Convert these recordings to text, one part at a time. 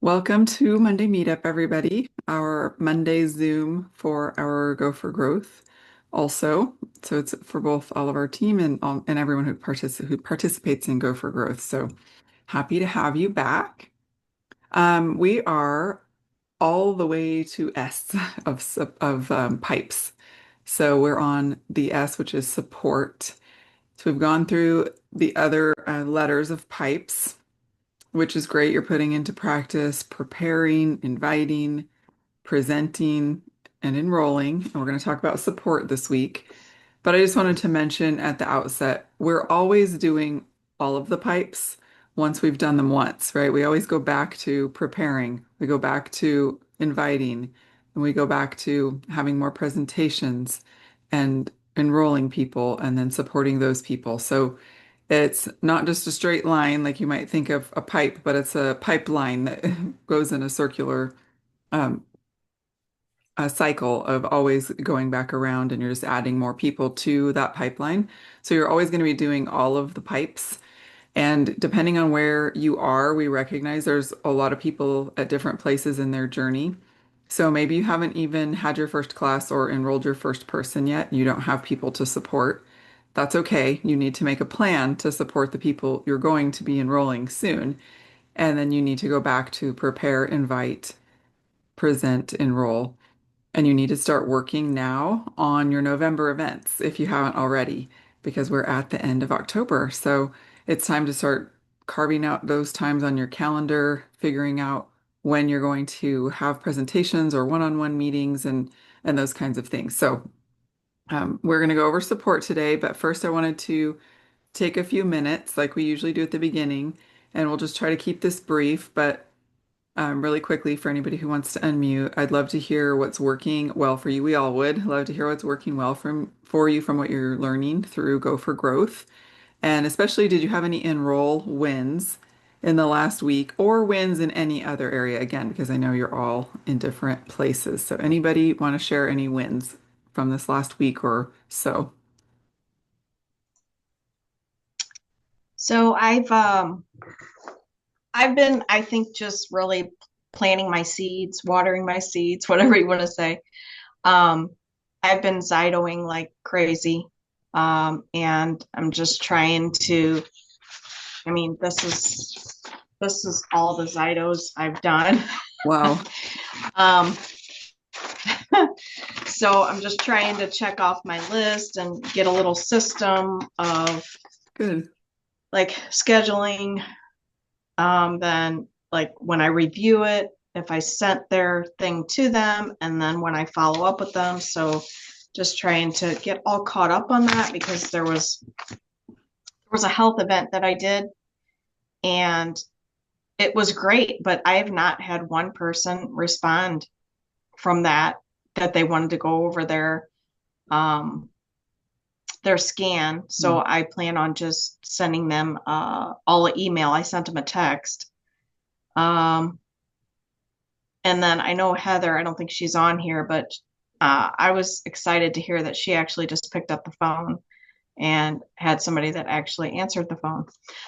Welcome to Monday Meetup, everybody. Our Monday Zoom for our Go for Growth. Also, so it's for both all of our team and everyone who participates in Go for Growth. So happy to have you back. We are all the way to S of pipes. So we're on the S, which is support. So we've gone through the other letters of pipes, which is great. You're putting into practice, preparing, inviting, presenting, and enrolling. And we're going to talk about support this week. But I just wanted to mention at the outset, we're always doing all of the pipes once we've done them once, right? We always go back to preparing, we go back to inviting, and we go back to having more presentations and enrolling people and then supporting those people. So it's not just a straight line like you might think of a pipe, but it's a pipeline that goes in a circular um, a cycle of always going back around and you're just adding more people to that pipeline. So you're always going to be doing all of the pipes. And depending on where you are, we recognize there's a lot of people at different places in their journey. So maybe you haven't even had your first class or enrolled your first person yet. You don't have people to support. That's okay. You need to make a plan to support the people you're going to be enrolling soon. And then you need to go back to prepare, invite, present, enroll. And you need to start working now on your November events if you haven't already, because we're at the end of October. So it's time to start carving out those times on your calendar, figuring out when you're going to have presentations or one-on-one meetings and those kinds of things. So we're going to go over support today, but first I wanted to take a few minutes, like we usually do at the beginning, and we'll just try to keep this brief, but really quickly for anybody who wants to unmute, I'd love to hear what's working well for you. We all would love to hear what's working well for you from what you're learning through Go for Growth. And especially, did you have any enroll wins in the last week or wins in any other area? Again, because I know you're all in different places. So anybody want to share any wins from this last week or so? So I've been, I think, just really planting my seeds, watering my seeds, whatever you want to say. Um, I've been Zytoing like crazy. And I'm just trying to, I mean, this is all the Zytos I've done. Wow, Um, so I'm just trying to check off my list and get a little system of good. like scheduling. Then like when I review it, if I sent their thing to them, and then when I follow up with them. So just trying to get all caught up on that because there was a health event that I did and it was great, but I have not had one person respond from that they wanted to go over their scan. So Mm. I plan on just sending them all an email. I sent them a text. Um, And then I know Heather, I don't think she's on here, but I was excited to hear that she actually just picked up the phone and had somebody that actually answered the phone.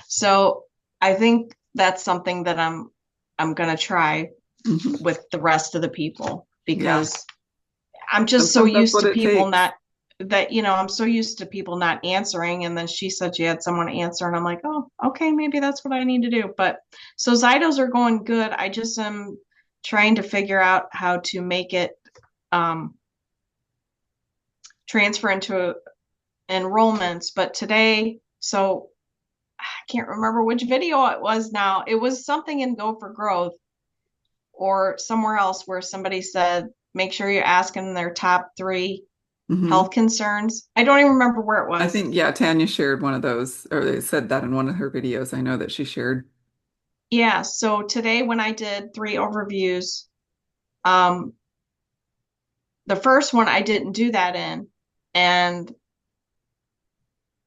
So I think that's something that I'm gonna try Mhm. with the rest of the people Yeah, because I'm just so sometimes that's used what to it people takes. not that I'm so used to people not answering, and then she said she had someone answer and I'm like, oh, okay, maybe that's what I need to do. But so Zytos are going good. I just am trying to figure out how to make it um transfer into enrollments. But today, so I can't remember which video it was now. It was something in Go for Growth or somewhere else where somebody said make sure you're asking their top three Hmm. health concerns. I don't even remember where it I was. think, yeah, Tanya shared one of those, or they said that in one of her videos. I know that she shared. Yeah, so today when I did three overviews, um, the first one I didn't do that in, and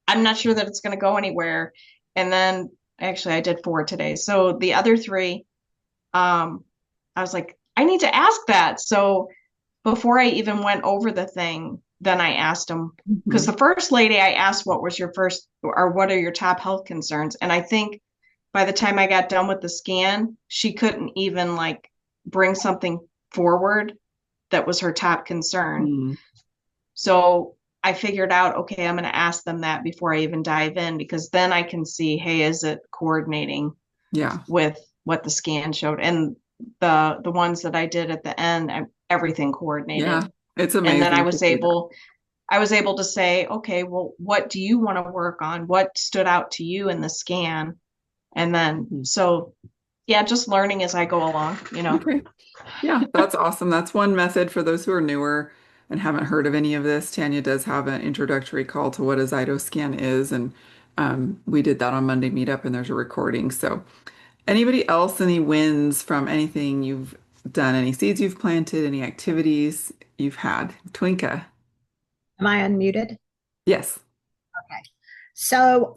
I'm not sure that it's going to go anywhere. And then actually I did four today. So the other three, I was like, I need to ask that. So before I even went over the thing, then I asked them because Mhm. the first lady I asked what was your first or what are your top health concerns, and I think by the time I got done with the scan, she couldn't even like bring something forward that was her top concern. Mm, So I figured out, okay, I'm going to ask them that before I even dive in, because then I can see, hey, is it coordinating yeah. with what the scan showed? And the ones that I did at the end, everything Yeah. coordinated. It's And then amazing to see that. I was able to say, okay, well, what do you want to work on? What stood out to you in the scan? And then, Mhm. so yeah, just learning as I go along. Okay. Yeah, that's awesome. That's one method for those who are newer and haven't heard of any of this. Tanya does have an introductory call to what a Zytoscan is, and we did that on Monday Meetup, and there's a recording. So, anybody else, any wins from anything you've done, any seeds you've planted, any activities you've had? Twinka. Am I unmuted? Yes. Okay. So,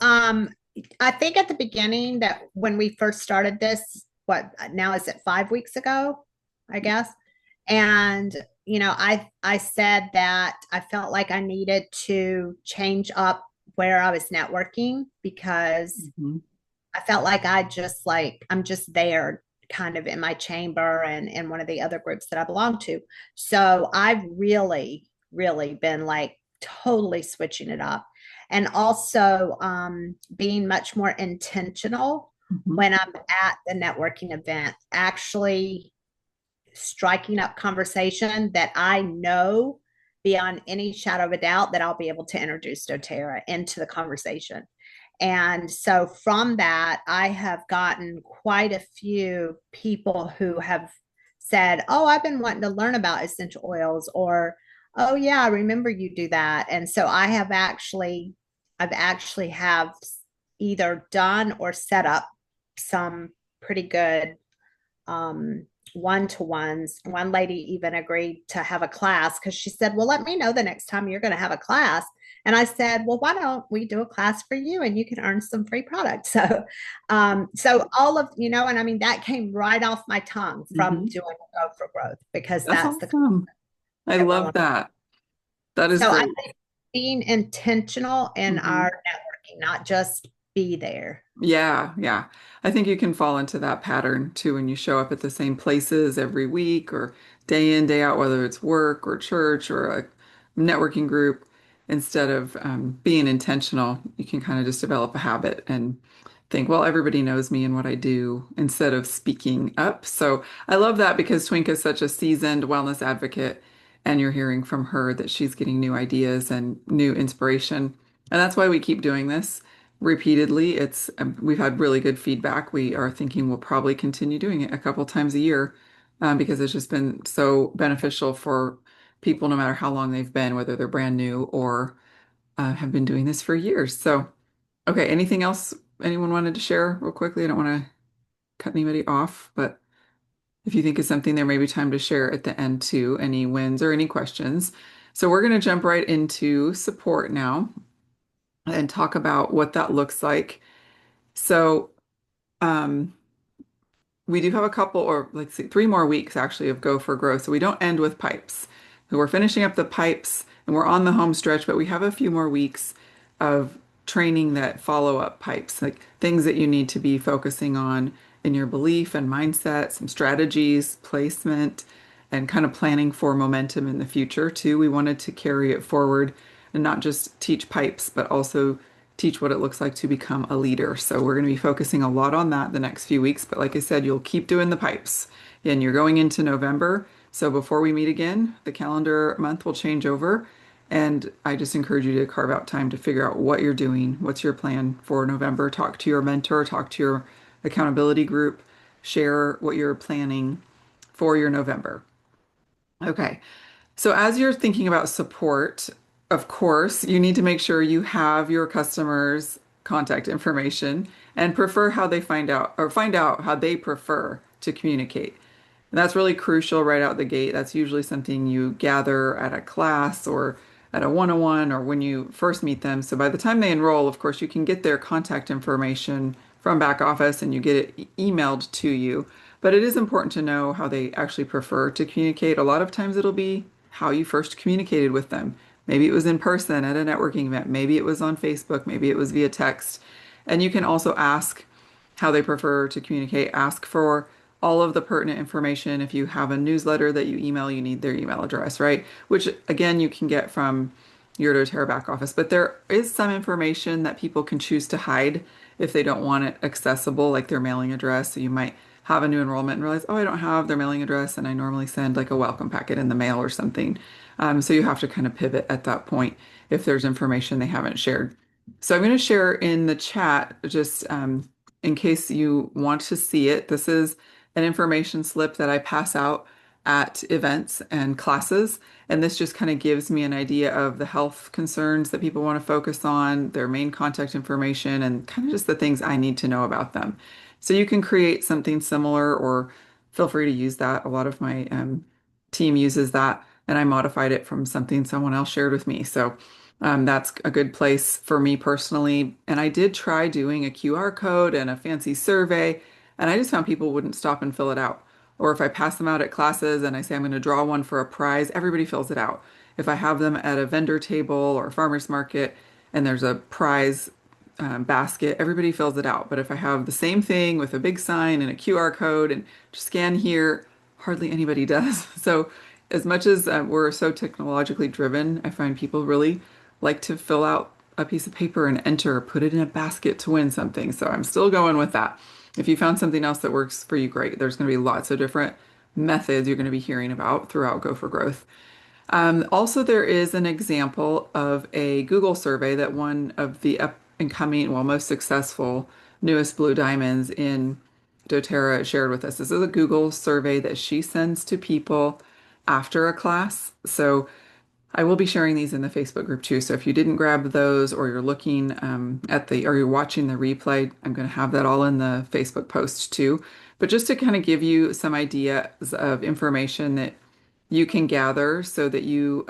I think at the beginning that when we first started this, what now is it 5 weeks ago, I guess? And I said that I felt like I needed to change up where I was networking because Mhm. I felt like I'm just there kind of in my chamber and in one of the other groups that I belong to. So I've really, really been like totally switching it up and also being much more intentional Mhm. when I'm at the networking event, actually striking up conversation that I know beyond any shadow of a doubt that I'll be able to introduce doTERRA into the conversation. And so from that, I have gotten quite a few people who have said, "Oh, I've been wanting to learn about essential oils," or "Oh, yeah, I remember you do that." And so I've actually have either done or set up some pretty good one-to-ones. One lady even agreed to have a class because she said, "Well, let me know the next time you're going to have a class." And I said, "Well, why don't we do a class for you and you can earn some free product?" So all of, and I mean, that came right off my tongue from Mhm. doing Go for Growth because That's that's the awesome. I that we're love learning. that. That is So I great. think being intentional in Mhm. our networking, not just be there. Yeah, yeah. I think you can fall into that pattern too when you show up at the same places every week or day in, day out, whether it's work or church or a networking group. Instead of being intentional, you can kind of just develop a habit and think, well, everybody knows me and what I do instead of speaking up. So I love that because Twink is such a seasoned wellness advocate, and you're hearing from her that she's getting new ideas and new inspiration. And that's why we keep doing this repeatedly. It's we've had really good feedback. We are thinking we'll probably continue doing it a couple times a year because it's just been so beneficial for people, no matter how long they've been, whether they're brand new or have been doing this for years. So, okay, anything else anyone wanted to share real quickly? I don't want to cut anybody off, but if you think of something, there may be time to share at the end too, any wins or any questions. So we're going to jump right into support now and talk about what that looks like. So, um, we do have a couple, or let's see, 3 more weeks actually of Go for Growth. So we don't end with pipes. So we're finishing up the pipes and we're on the home stretch, but we have a few more weeks of training that follow up pipes, like things that you need to be focusing on in your belief and mindset, some strategies, placement, and kind of planning for momentum in the future too. We wanted to carry it forward and not just teach pipes, but also teach what it looks like to become a leader. So we're going to be focusing a lot on that the next few weeks. But like I said, you'll keep doing the pipes. And you're going into November. So before we meet again, the calendar month will change over. And I just encourage you to carve out time to figure out what you're doing. What's your plan for November? Talk to your mentor, talk to your accountability group, share what you're planning for your November. Okay. So as you're thinking about support, of course, you need to make sure you have your customers' contact information and prefer how they find out how they prefer to communicate. And that's really crucial right out the gate. That's usually something you gather at a class or at a one-on-one or when you first meet them. So by the time they enroll, of course, you can get their contact information from back office and you get it emailed to you. But it is important to know how they actually prefer to communicate. A lot of times it'll be how you first communicated with them. Maybe it was in person at a networking event. Maybe it was on Facebook. Maybe it was via text. And you can also ask how they prefer to communicate. Ask for all of the pertinent information. If you have a newsletter that you email, you need their email address, right? Which again, you can get from your doTERRA back office. But there is some information that people can choose to hide if they don't want it accessible, like their mailing address. So you might have a new enrollment and realize, oh, I don't have their mailing address, and I normally send like a welcome packet in the mail or something. So you have to kind of pivot at that point if there's information they haven't shared. So I'm going to share in the chat just in case you want to see it. This is an information slip that I pass out at events and classes. And this just kind of gives me an idea of the health concerns that people want to focus on, their main contact information, and kind of just the things I need to know about them. So you can create something similar or feel free to use that. A lot of my team uses that, and I modified it from something someone else shared with me. So that's a good place for me personally. And I did try doing a QR code and a fancy survey, and I just found people wouldn't stop and fill it out. Or if I pass them out at classes and I say I'm going to draw one for a prize, everybody fills it out. If I have them at a vendor table or a farmer's market and there's a prize basket, everybody fills it out. But if I have the same thing with a big sign and a QR code and just scan here, hardly anybody does. So as much as we're so technologically driven, I find people really like to fill out a piece of paper and enter, put it in a basket to win something. So I'm still going with that. If you found something else that works for you, great. There's going to be lots of different methods you're going to be hearing about throughout Go for Growth. Also, there is an example of a Google survey that one of the up and coming, well, most successful, newest Blue Diamonds in doTERRA shared with us. This is a Google survey that she sends to people after a class. So I will be sharing these in the Facebook group too. So if you didn't grab those or you're looking or you're watching the replay, I'm going to have that all in the Facebook post too. But just to kind of give you some ideas of information that you can gather so that you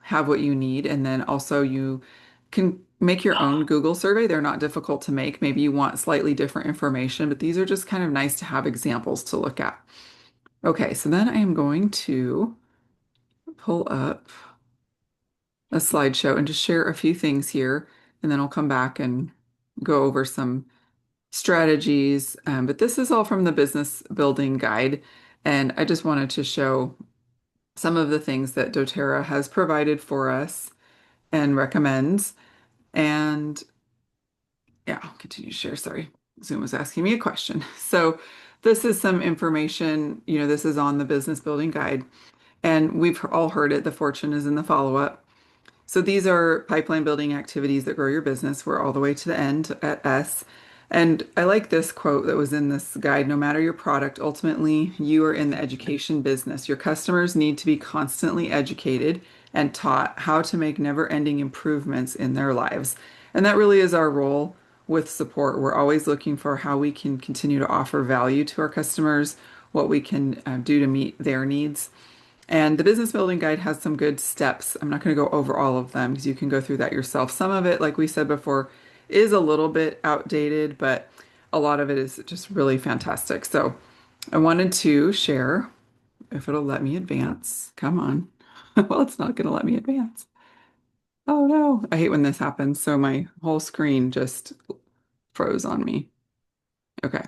have what you need. And then also you can make your own Google survey. They're not difficult to make. Maybe you want slightly different information, but these are just kind of nice to have examples to look at. Okay, so then I am going to pull up a slideshow and just share a few things here, and then I'll come back and go over some strategies. But this is all from the business building guide, and I just wanted to show some of the things that doTERRA has provided for us and recommends. And yeah, I'll continue to share. Sorry, Zoom was asking me a question. So this is some information, this is on the business building guide, and we've all heard it. The fortune is in the follow-up. So these are pipeline building activities that grow your business. We're all the way to the end at S. And I like this quote that was in this guide. No matter your product, ultimately, you are in the education business. Your customers need to be constantly educated and taught how to make never-ending improvements in their lives. And that really is our role with support. We're always looking for how we can continue to offer value to our customers, what we can do to meet their needs. And the business building guide has some good steps. I'm not going to go over all of them because you can go through that yourself. Some of it, like we said before, is a little bit outdated, but a lot of it is just really fantastic. So I wanted to share, if it'll let me advance. Come on. Well, it's not going to let me advance. Oh no, I hate when this happens. So my whole screen just froze on me. Okay.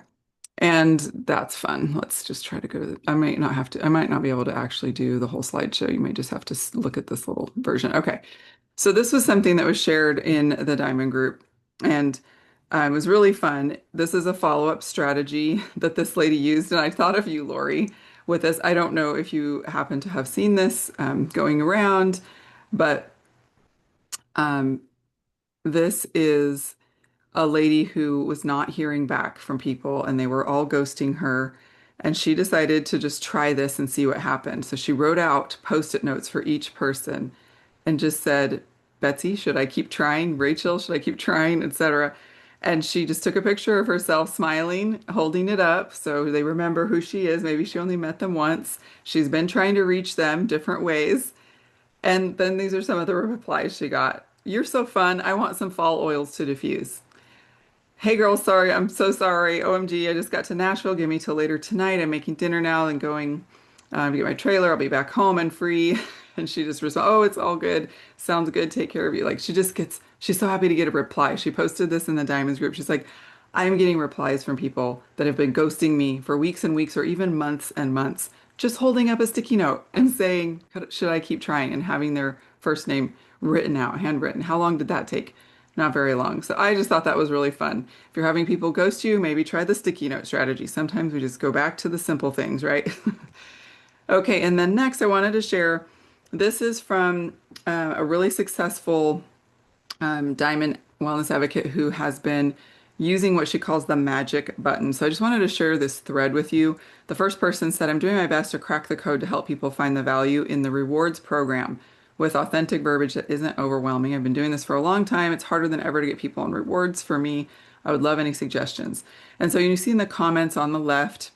And that's fun. Let's just try to go to I might not be able to actually do the whole slideshow. You may just have to look at this little version. Okay. So this was something that was shared in the Diamond group, and it was really fun. This is a follow-up strategy that this lady used, and I thought of you, Lori, with this. I don't know if you happen to have seen this going around, but this is a lady who was not hearing back from people and they were all ghosting her. And she decided to just try this and see what happened. So she wrote out post-it notes for each person and just said, Betsy, should I keep trying? Rachel, should I keep trying? Etc. And she just took a picture of herself smiling, holding it up so they remember who she is. Maybe she only met them once. She's been trying to reach them different ways. And then these are some of the replies she got. You're so fun. I want some fall oils to diffuse. Hey girl, sorry, I'm so sorry. OMG, I just got to Nashville. Give me till later tonight. I'm making dinner now and going to get my trailer. I'll be back home and free. And she just responds, oh, it's all good. Sounds good. Take care of you. Like she's so happy to get a reply. She posted this in the Diamonds group. She's like, I'm getting replies from people that have been ghosting me for weeks and weeks or even months and months, just holding up a sticky note and saying, should I keep trying? And having their first name written out, handwritten. How long did that take? Not very long. So I just thought that was really fun. If you're having people ghost you, maybe try the sticky note strategy. Sometimes we just go back to the simple things, right? Okay, and then next I wanted to share, this is from a really successful Diamond Wellness Advocate who has been using what she calls the magic button. So I just wanted to share this thread with you. The first person said, I'm doing my best to crack the code to help people find the value in the rewards program with authentic verbiage that isn't overwhelming. I've been doing this for a long time. It's harder than ever to get people on rewards for me. I would love any suggestions. And so you see in the comments on the left,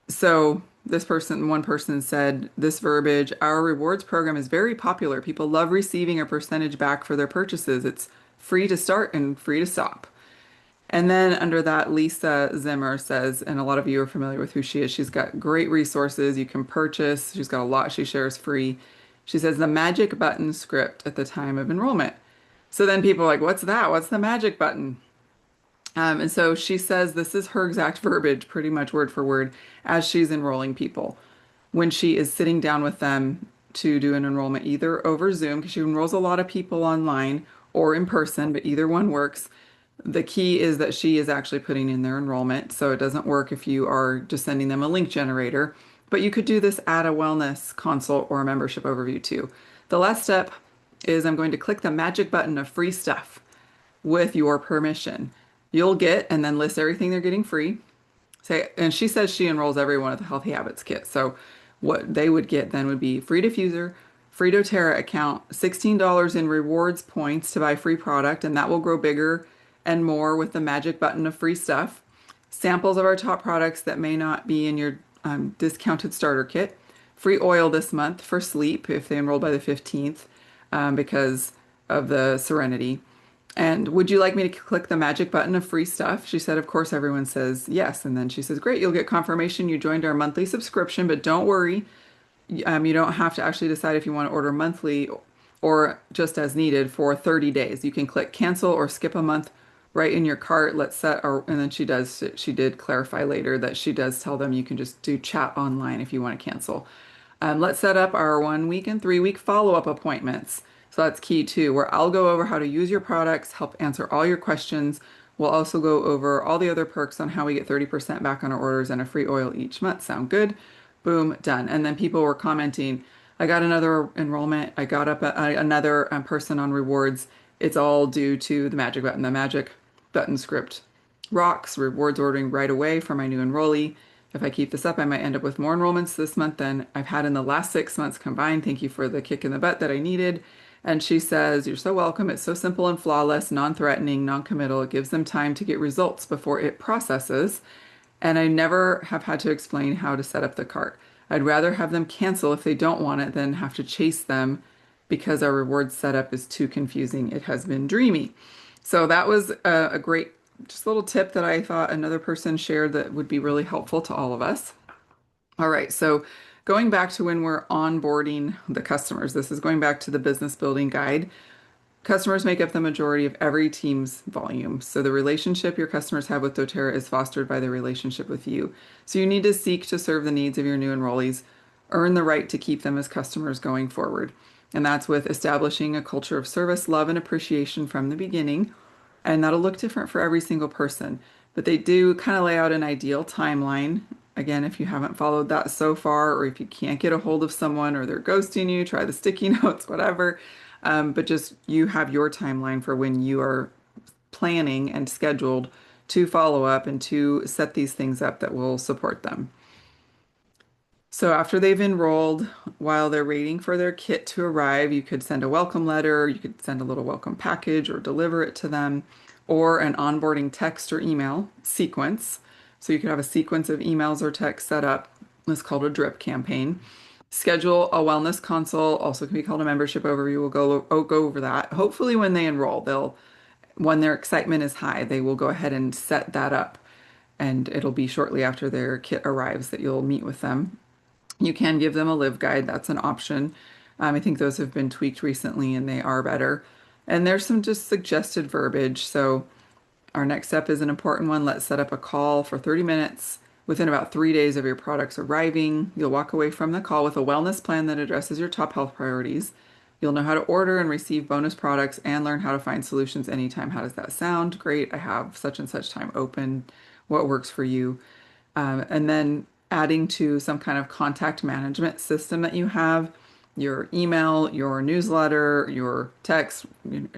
so this person, one person said this verbiage, our rewards program is very popular. People love receiving a percentage back for their purchases. It's free to start and free to stop. And then under that, Lisa Zimmer says, and a lot of you are familiar with who she is, she's got great resources you can purchase. She's got a lot she shares free. She says the magic button script at the time of enrollment. So then people are like, what's that? What's the magic button? And so she says this is her exact verbiage, pretty much word for word, as she's enrolling people. When she is sitting down with them to do an enrollment, either over Zoom, because she enrolls a lot of people online or in person, but either one works. The key is that she is actually putting in their enrollment. So it doesn't work if you are just sending them a link generator. But you could do this at a wellness consult or a membership overview too. The last step is I'm going to click the magic button of free stuff with your permission. You'll get and then list everything they're getting free. Say, and she says she enrolls everyone at the Healthy Habits Kit. So what they would get then would be free diffuser, free doTERRA account, $16 in rewards points to buy free product, and that will grow bigger and more with the magic button of free stuff. Samples of our top products that may not be in your discounted starter kit. Free oil this month for sleep if they enroll by the 15th because of the Serenity. And would you like me to click the magic button of free stuff? She said, of course, everyone says yes. And then she says, great, you'll get confirmation you joined our monthly subscription, but don't worry. You don't have to actually decide if you want to order monthly or just as needed for 30 days. You can click cancel or skip a month right in your cart. Let's set our, and then she did clarify later that she does tell them you can just do chat online if you want to cancel. Let's set up our 1 week and 3 week follow-up appointments. So that's key too, where I'll go over how to use your products, help answer all your questions. We'll also go over all the other perks on how we get 30% back on our orders and a free oil each month. Sound good? Boom, done. And then people were commenting, I got another enrollment. I got up another person on rewards. It's all due to the magic button. The magic button script rocks, rewards ordering right away for my new enrollee. If I keep this up, I might end up with more enrollments this month than I've had in the last 6 months combined. Thank you for the kick in the butt that I needed. And she says, you're so welcome. It's so simple and flawless, non-threatening, non-committal. It gives them time to get results before it processes. And I never have had to explain how to set up the cart. I'd rather have them cancel if they don't want it than have to chase them because our reward setup is too confusing. It has been dreamy. So that was a great, just little tip that I thought another person shared that would be really helpful to all of us. All right, so going back to when we're onboarding the customers, this is going back to the business building guide. Customers make up the majority of every team's volume. So the relationship your customers have with doTERRA is fostered by their relationship with you. So you need to seek to serve the needs of your new enrollees, earn the right to keep them as customers going forward. And that's with establishing a culture of service, love, and appreciation from the beginning. And that'll look different for every single person. But they do kind of lay out an ideal timeline. Again, if you haven't followed that so far, or if you can't get a hold of someone or they're ghosting you, try the sticky notes, whatever. But just you have your timeline for when you are planning and scheduled to follow up and to set these things up that will support them. So after they've enrolled, while they're waiting for their kit to arrive, you could send a welcome letter, you could send a little welcome package or deliver it to them, or an onboarding text or email sequence. So you could have a sequence of emails or texts set up. It's called a drip campaign. Schedule a wellness consult, also can be called a membership overview. We'll go over that. Hopefully when they enroll, when their excitement is high, they will go ahead and set that up. And it'll be shortly after their kit arrives that you'll meet with them. You can give them a live guide. That's an option. I think those have been tweaked recently and they are better. And there's some just suggested verbiage. So Our next step is an important one. Let's set up a call for 30 minutes. Within about 3 days of your products arriving, you'll walk away from the call with a wellness plan that addresses your top health priorities. You'll know how to order and receive bonus products and learn how to find solutions anytime. How does that sound? Great. I have such and such time open. What works for you? And then adding to some kind of contact management system that you have, your email, your newsletter, your text,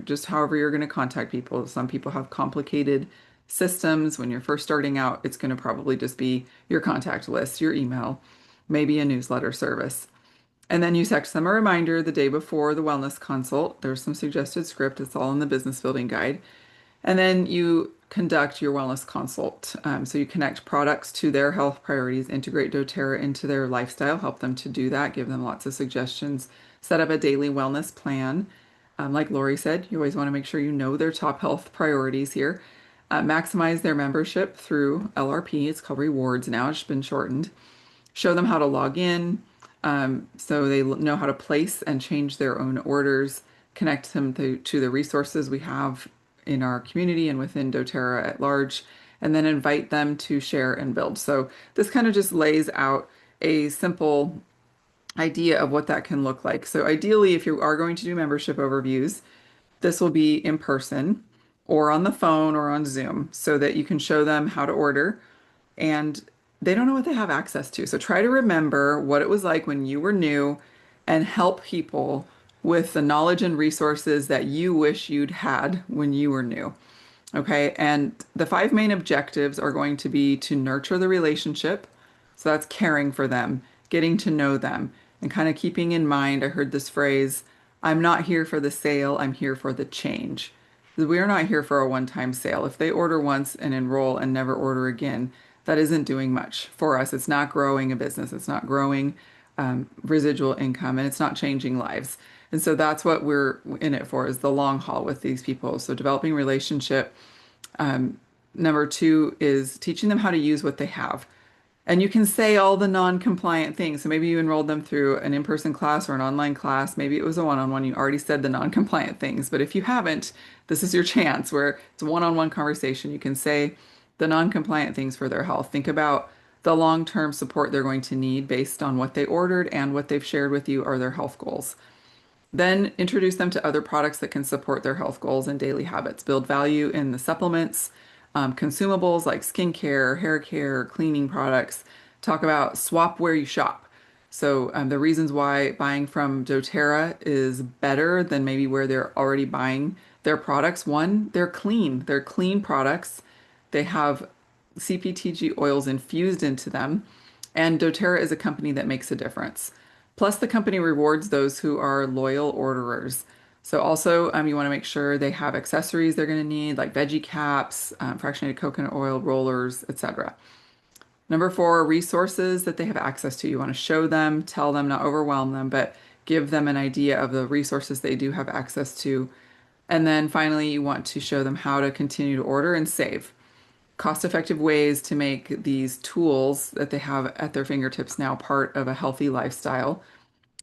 just however you're going to contact people. Some people have complicated systems. When you're first starting out, it's going to probably just be your contact list, your email, maybe a newsletter service. And then you text them a reminder the day before the wellness consult. There's some suggested script. It's all in the business building guide. And then you conduct your wellness consult. So you connect products to their health priorities, integrate doTERRA into their lifestyle, help them to do that, give them lots of suggestions, set up a daily wellness plan. Like Lori said, you always want to make sure you know their top health priorities here. Maximize their membership through LRP. It's called rewards now, it's been shortened. Show them how to log in, so they know how to place and change their own orders, connect them to the resources we have in our community and within doTERRA at large, and then invite them to share and build. So this kind of just lays out a simple idea of what that can look like. So ideally, if you are going to do membership overviews, this will be in person or on the phone or on Zoom so that you can show them how to order and they don't know what they have access to. So try to remember what it was like when you were new and help people with the knowledge and resources that you wish you'd had when you were new. Okay. And the five main objectives are going to be to nurture the relationship. So that's caring for them, getting to know them, and kind of keeping in mind, I heard this phrase, I'm not here for the sale, I'm here for the change. We are not here for a one-time sale. If they order once and enroll and never order again, that isn't doing much for us. It's not growing a business. It's not growing residual income, and it's not changing lives. And so that's what we're in it for, is the long haul with these people. So developing relationship. Number two is teaching them how to use what they have. And you can say all the non-compliant things. So maybe you enrolled them through an in-person class or an online class. Maybe it was a one-on-one. You already said the non-compliant things. But if you haven't, this is your chance where it's a one-on-one conversation. You can say the non-compliant things for their health. Think about the long-term support they're going to need based on what they ordered and what they've shared with you are their health goals. Then introduce them to other products that can support their health goals and daily habits. Build value in the supplements, consumables like skincare, hair care, cleaning products. Talk about swap where you shop. So the reasons why buying from doTERRA is better than maybe where they're already buying their products. One, they're clean. They're clean products. They have CPTG oils infused into them. And doTERRA is a company that makes a difference. Plus, the company rewards those who are loyal orderers. So also, you want to make sure they have accessories they're going to need, like veggie caps, fractionated coconut oil rollers, etc. Number four, resources that they have access to. You want to show them, tell them, not overwhelm them, but give them an idea of the resources they do have access to. And then finally, you want to show them how to continue to order and save. Cost-effective ways to make these tools that they have at their fingertips now part of a healthy lifestyle,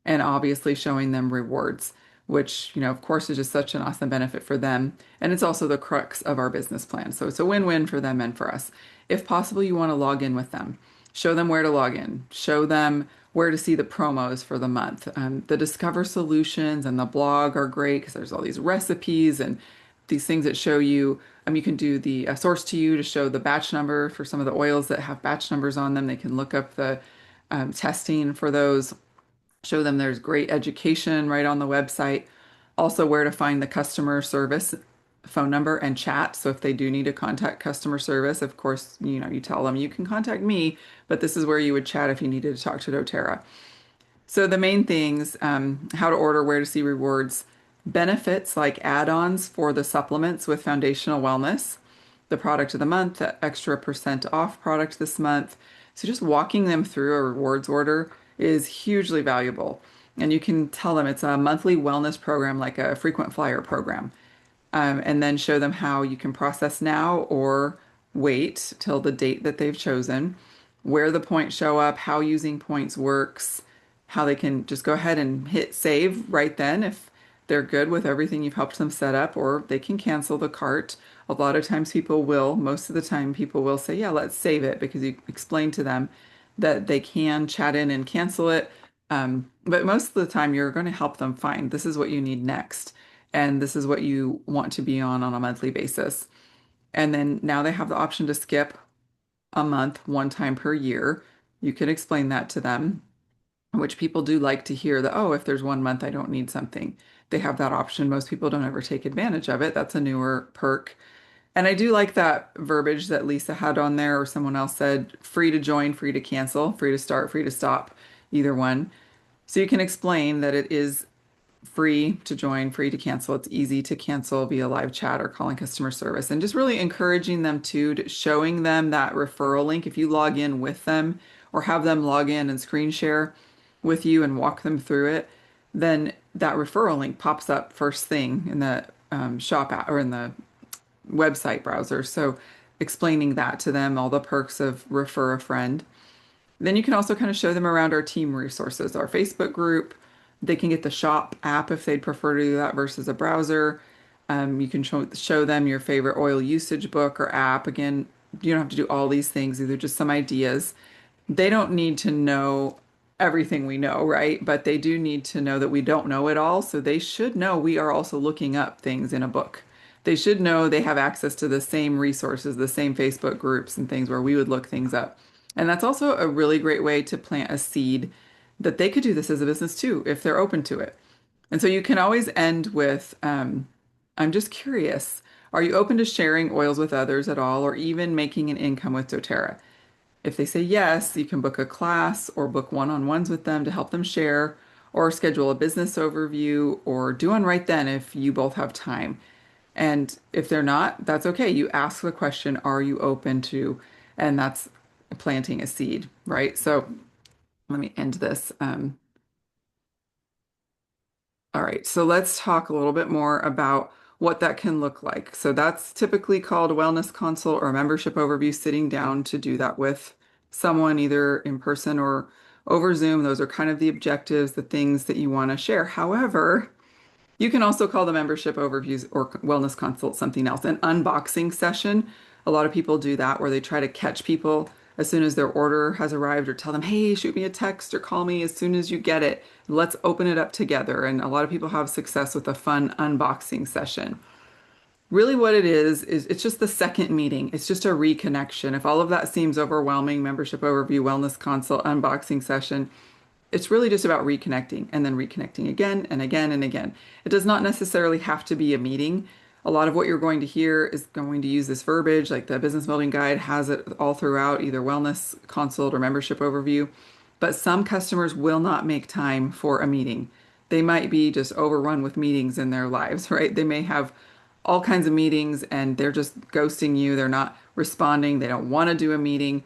and obviously showing them rewards, which, of course, is just such an awesome benefit for them. And it's also the crux of our business plan. So it's a win-win for them and for us. If possible, you want to log in with them. Show them where to log in. Show them where to see the promos for the month. The Discover Solutions and the blog are great because there's all these recipes and these things that show you. You can do the source to you to show the batch number for some of the oils that have batch numbers on them. They can look up the testing for those. Show them there's great education right on the website. Also, where to find the customer service phone number and chat. So if they do need to contact customer service, of course, you tell them you can contact me, but this is where you would chat if you needed to talk to doTERRA. So the main things, how to order, where to see rewards, benefits like add-ons for the supplements with Foundational Wellness, the product of the month, the extra % off product this month. So just walking them through a rewards order is hugely valuable. And you can tell them it's a monthly wellness program, like a frequent flyer program. And then show them how you can process now or wait till the date that they've chosen, where the points show up, how using points works, how they can just go ahead and hit save right then if they're good with everything you've helped them set up, or they can cancel the cart. A lot of times people will, most of the time people will say, yeah, let's save it because you explain to them that they can chat in and cancel it. But most of the time you're going to help them find this is what you need next. And this is what you want to be on a monthly basis. And then now they have the option to skip a month one time per year. You can explain that to them, which people do like to hear that, oh, if there's 1 month I don't need something, they have that option. Most people don't ever take advantage of it. That's a newer perk. And I do like that verbiage that Lisa had on there, or someone else said, free to join, free to cancel, free to start, free to stop, either one. So you can explain that it is free to join, free to cancel. It's easy to cancel via live chat or calling customer service, and just really encouraging them to showing them that referral link. If you log in with them or have them log in and screen share with you and walk them through it, then that referral link pops up first thing in the shop app or in the website browser. So explaining that to them, all the perks of refer a friend. Then you can also kind of show them around our team resources, our Facebook group. They can get the shop app if they'd prefer to do that versus a browser. You can show them your favorite oil usage book or app. Again, you don't have to do all these things. These are just some ideas. They don't need to know everything we know, right? But they do need to know that we don't know it all. So they should know we are also looking up things in a book. They should know they have access to the same resources, the same Facebook groups and things where we would look things up. And that's also a really great way to plant a seed that they could do this as a business too, if they're open to it. And so you can always end with, I'm just curious, are you open to sharing oils with others at all, or even making an income with doTERRA? If they say yes, you can book a class or book one-on-ones with them to help them share, or schedule a business overview, or do one right then if you both have time. And if they're not, that's okay. You ask the question, are you open to? And that's planting a seed, right? So let me end this. All right, so let's talk a little bit more about what that can look like. So that's typically called a wellness consult or a membership overview, sitting down to do that with someone either in person or over Zoom. Those are kind of the objectives, the things that you want to share. However, you can also call the membership overviews or wellness consult something else. An unboxing session. A lot of people do that where they try to catch people as soon as their order has arrived or tell them, hey, shoot me a text or call me as soon as you get it. Let's open it up together. And a lot of people have success with a fun unboxing session. Really what it is it's just the second meeting. It's just a reconnection. If all of that seems overwhelming, membership overview, wellness consult, unboxing session, it's really just about reconnecting and then reconnecting again and again and again. It does not necessarily have to be a meeting. A lot of what you're going to hear is going to use this verbiage, like the business building guide has it all throughout, either wellness consult or membership overview. But some customers will not make time for a meeting. They might be just overrun with meetings in their lives, right? They may have all kinds of meetings and they're just ghosting you. They're not responding. They don't want to do a meeting.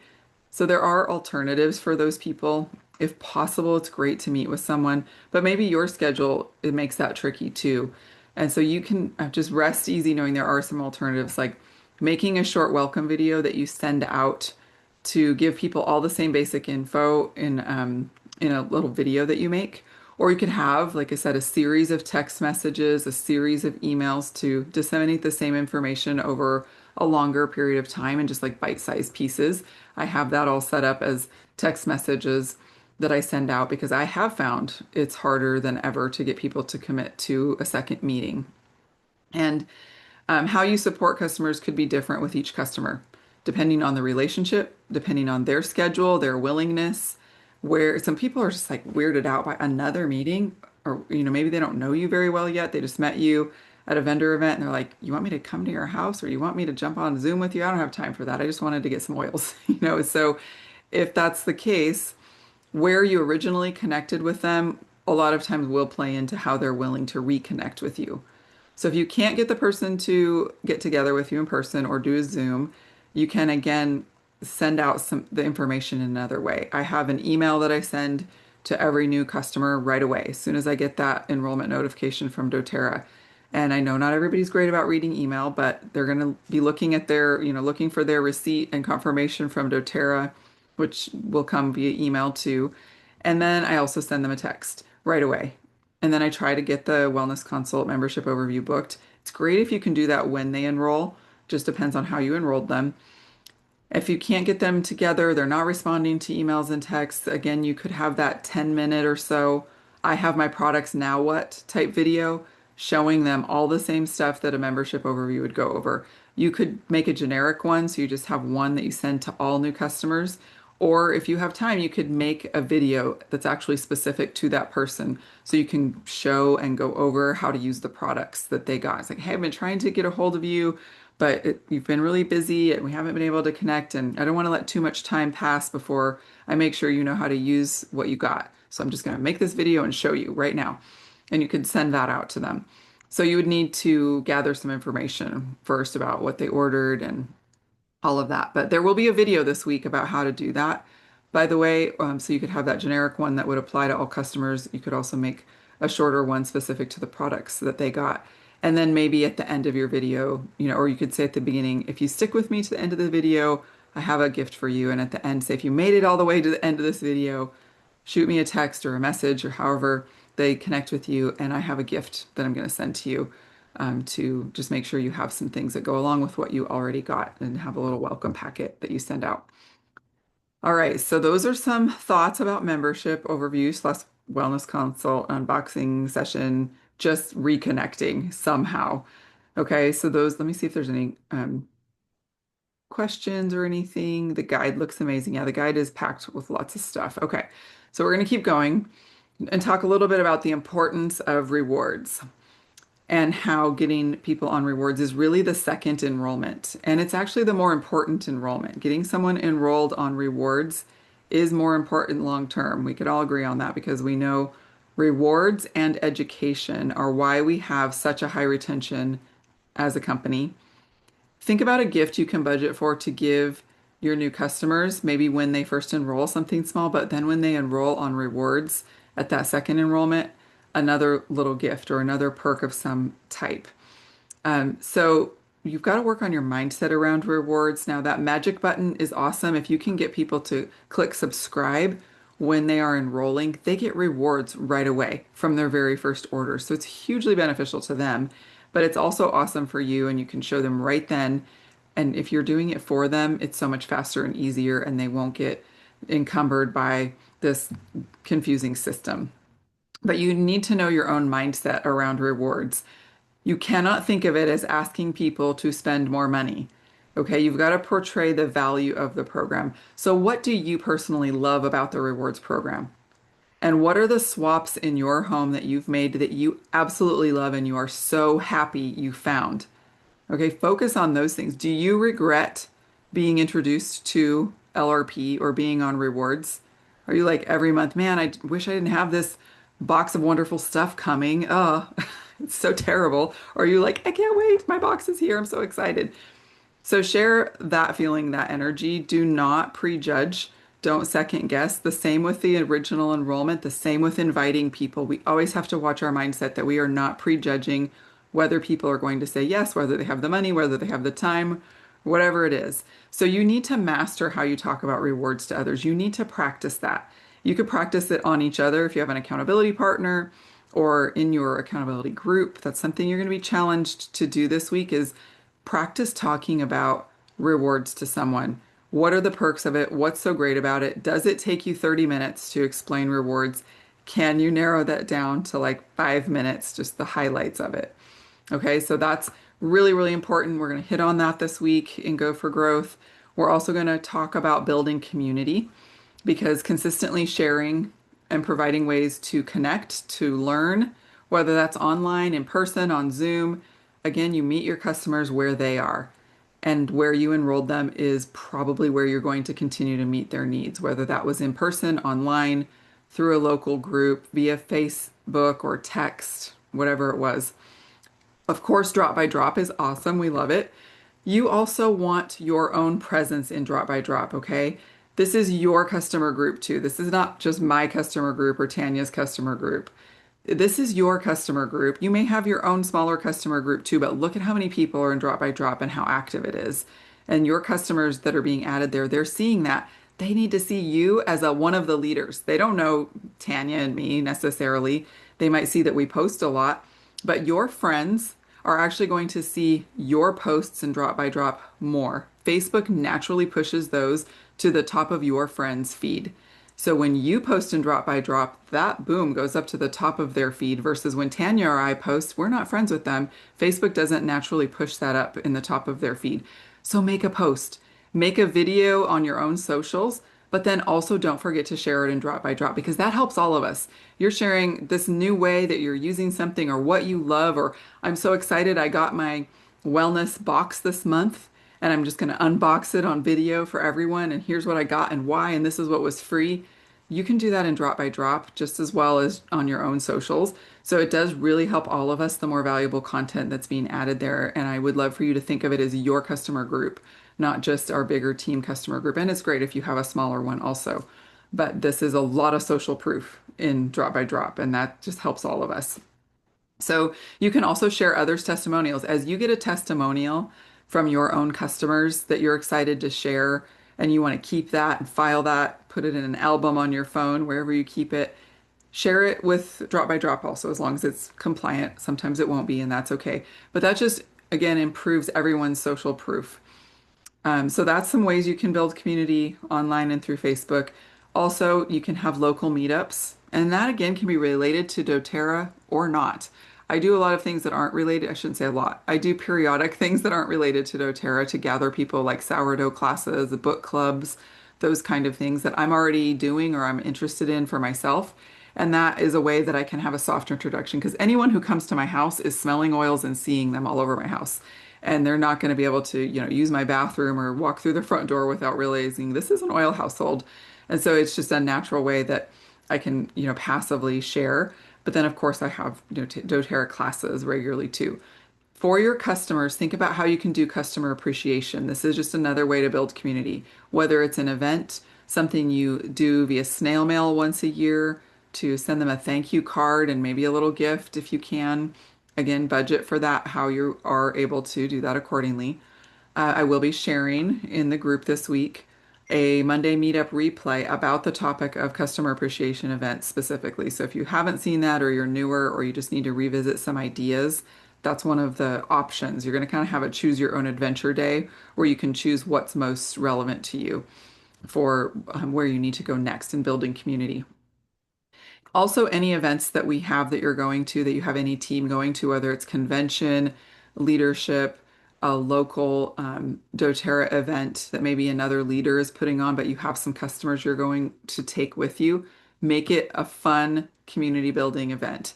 So there are alternatives for those people. If possible, it's great to meet with someone, but maybe your schedule, it makes that tricky too. And so you can just rest easy knowing there are some alternatives, like making a short welcome video that you send out to give people all the same basic info in a little video that you make. Or you could have, like I said, a series of text messages, a series of emails to disseminate the same information over a longer period of time and just like bite-sized pieces. I have that all set up as text messages that I send out because I have found it's harder than ever to get people to commit to a second meeting. And how you support customers could be different with each customer, depending on the relationship, depending on their schedule, their willingness, where some people are just like weirded out by another meeting, or maybe they don't know you very well yet. They just met you at a vendor event and they're like, you want me to come to your house or you want me to jump on Zoom with you? I don't have time for that. I just wanted to get some oils, So if that's the case, where you originally connected with them, a lot of times will play into how they're willing to reconnect with you. So if you can't get the person to get together with you in person or do a Zoom, you can again send out the information in another way. I have an email that I send to every new customer right away as soon as I get that enrollment notification from doTERRA. And I know not everybody's great about reading email, but they're going to be looking at looking for their receipt and confirmation from doTERRA, which will come via email too. And then I also send them a text right away. And then I try to get the Wellness Consult membership overview booked. It's great if you can do that when they enroll, just depends on how you enrolled them. If you can't get them together, they're not responding to emails and texts, again, you could have that 10-minute or so, I have my products now what type video showing them all the same stuff that a membership overview would go over. You could make a generic one, so you just have one that you send to all new customers. Or if you have time, you could make a video that's actually specific to that person. So you can show and go over how to use the products that they got. It's like, hey, I've been trying to get a hold of you, but you've been really busy and we haven't been able to connect. And I don't want to let too much time pass before I make sure you know how to use what you got. So I'm just going to make this video and show you right now. And you could send that out to them. So you would need to gather some information first about what they ordered and all of that. But there will be a video this week about how to do that, by the way. So you could have that generic one that would apply to all customers. You could also make a shorter one specific to the products that they got. And then maybe at the end of your video, or you could say at the beginning, if you stick with me to the end of the video, I have a gift for you. And at the end, say, if you made it all the way to the end of this video, shoot me a text or a message or however they connect with you, and I have a gift that I'm going to send to you to just make sure you have some things that go along with what you already got and have a little welcome packet that you send out. All right, so those are some thoughts about membership overview / wellness consult unboxing session, just reconnecting somehow. Okay, so those, let me see if there's any questions or anything. The guide looks amazing. Yeah, the guide is packed with lots of stuff. Okay, so we're going to keep going and talk a little bit about the importance of rewards and how getting people on rewards is really the second enrollment. And it's actually the more important enrollment. Getting someone enrolled on rewards is more important long term. We could all agree on that because we know rewards and education are why we have such a high retention as a company. Think about a gift you can budget for to give your new customers, maybe when they first enroll, something small, but then when they enroll on rewards at that second enrollment, another little gift or another perk of some type. So you've got to work on your mindset around rewards. Now, that magic button is awesome. If you can get people to click subscribe when they are enrolling, they get rewards right away from their very first order. So it's hugely beneficial to them, but it's also awesome for you, and you can show them right then. And if you're doing it for them, it's so much faster and easier, and they won't get encumbered by this confusing system. But you need to know your own mindset around rewards. You cannot think of it as asking people to spend more money. Okay, you've got to portray the value of the program. So what do you personally love about the rewards program? And what are the swaps in your home that you've made that you absolutely love and you are so happy you found? Okay, focus on those things. Do you regret being introduced to LRP or being on rewards? Are you like every month, man, I wish I didn't have this box of wonderful stuff coming. Oh, it's so terrible. Or are you like, I can't wait. My box is here. I'm so excited. So share that feeling, that energy. Do not prejudge. Don't second guess. The same with the original enrollment, the same with inviting people. We always have to watch our mindset that we are not prejudging whether people are going to say yes, whether they have the money, whether they have the time, whatever it is. So you need to master how you talk about rewards to others. You need to practice that. You could practice it on each other if you have an accountability partner or in your accountability group. That's something you're going to be challenged to do this week is practice talking about rewards to someone. What are the perks of it? What's so great about it? Does it take you 30 minutes to explain rewards? Can you narrow that down to like 5 minutes, just the highlights of it? Okay, so that's really, really important. We're going to hit on that this week in Go for Growth. We're also going to talk about building community, because consistently sharing and providing ways to connect, to learn, whether that's online, in person, on Zoom, again, you meet your customers where they are. And where you enrolled them is probably where you're going to continue to meet their needs, whether that was in person, online, through a local group, via Facebook or text, whatever it was. Of course, Drop by Drop is awesome. We love it. You also want your own presence in Drop by Drop, okay? This is your customer group too. This is not just my customer group or Tanya's customer group. This is your customer group. You may have your own smaller customer group too, but look at how many people are in Drop by Drop and how active it is. And your customers that are being added there, they're seeing that. They need to see you as one of the leaders. They don't know Tanya and me necessarily. They might see that we post a lot, but your friends are actually going to see your posts and drop by drop more. Facebook naturally pushes those to the top of your friends' feed. So when you post and drop by drop, that boom goes up to the top of their feed versus when Tanya or I post, we're not friends with them. Facebook doesn't naturally push that up in the top of their feed. So make a post, make a video on your own socials, but then also don't forget to share it in drop by drop because that helps all of us. You're sharing this new way that you're using something or what you love, or I'm so excited I got my wellness box this month and I'm just going to unbox it on video for everyone. And here's what I got and why, and this is what was free. You can do that in drop by drop just as well as on your own socials. So it does really help all of us, the more valuable content that's being added there. And I would love for you to think of it as your customer group, not just our bigger team customer group. And it's great if you have a smaller one also. But this is a lot of social proof in drop by drop, and that just helps all of us. So you can also share others' testimonials. As you get a testimonial from your own customers that you're excited to share, and you want to keep that and file that, put it in an album on your phone, wherever you keep it, share it with drop by drop also, as long as it's compliant. Sometimes it won't be, and that's okay. But that just, again, improves everyone's social proof. So that's some ways you can build community online and through Facebook. Also, you can have local meetups, and that again can be related to doTERRA or not. I do a lot of things that aren't related. I shouldn't say a lot. I do periodic things that aren't related to doTERRA to gather people like sourdough classes, book clubs, those kind of things that I'm already doing or I'm interested in for myself. And that is a way that I can have a soft introduction because anyone who comes to my house is smelling oils and seeing them all over my house. And they're not going to be able to, use my bathroom or walk through the front door without realizing this is an oil household. And so it's just a natural way that I can, passively share. But then, of course, I have, doTERRA classes regularly too. For your customers, think about how you can do customer appreciation. This is just another way to build community, whether it's an event, something you do via snail mail once a year to send them a thank you card and maybe a little gift if you can. Again, budget for that, how you are able to do that accordingly. I will be sharing in the group this week a Monday meetup replay about the topic of customer appreciation events specifically. So if you haven't seen that or you're newer or you just need to revisit some ideas, that's one of the options. You're going to kind of have a choose your own adventure day where you can choose what's most relevant to you for where you need to go next in building community. Also, any events that we have that you're going to, that you have any team going to, whether it's convention, leadership, a local doTERRA event that maybe another leader is putting on, but you have some customers you're going to take with you, make it a fun community building event.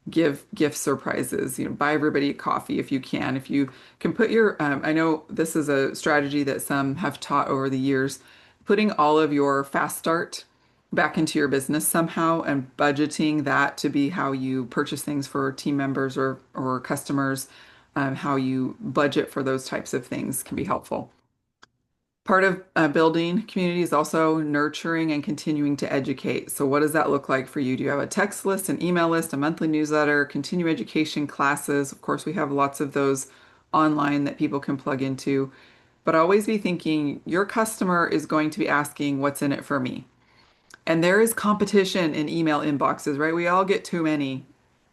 Give gift surprises, buy everybody a coffee if you can. If you can put your, I know this is a strategy that some have taught over the years, putting all of your fast start back into your business somehow and budgeting that to be how you purchase things for team members or customers, how you budget for those types of things can be helpful. Part of building community is also nurturing and continuing to educate. So what does that look like for you? Do you have a text list, an email list, a monthly newsletter, continuing education classes? Of course, we have lots of those online that people can plug into, but always be thinking your customer is going to be asking what's in it for me. And there is competition in email inboxes, right? We all get too many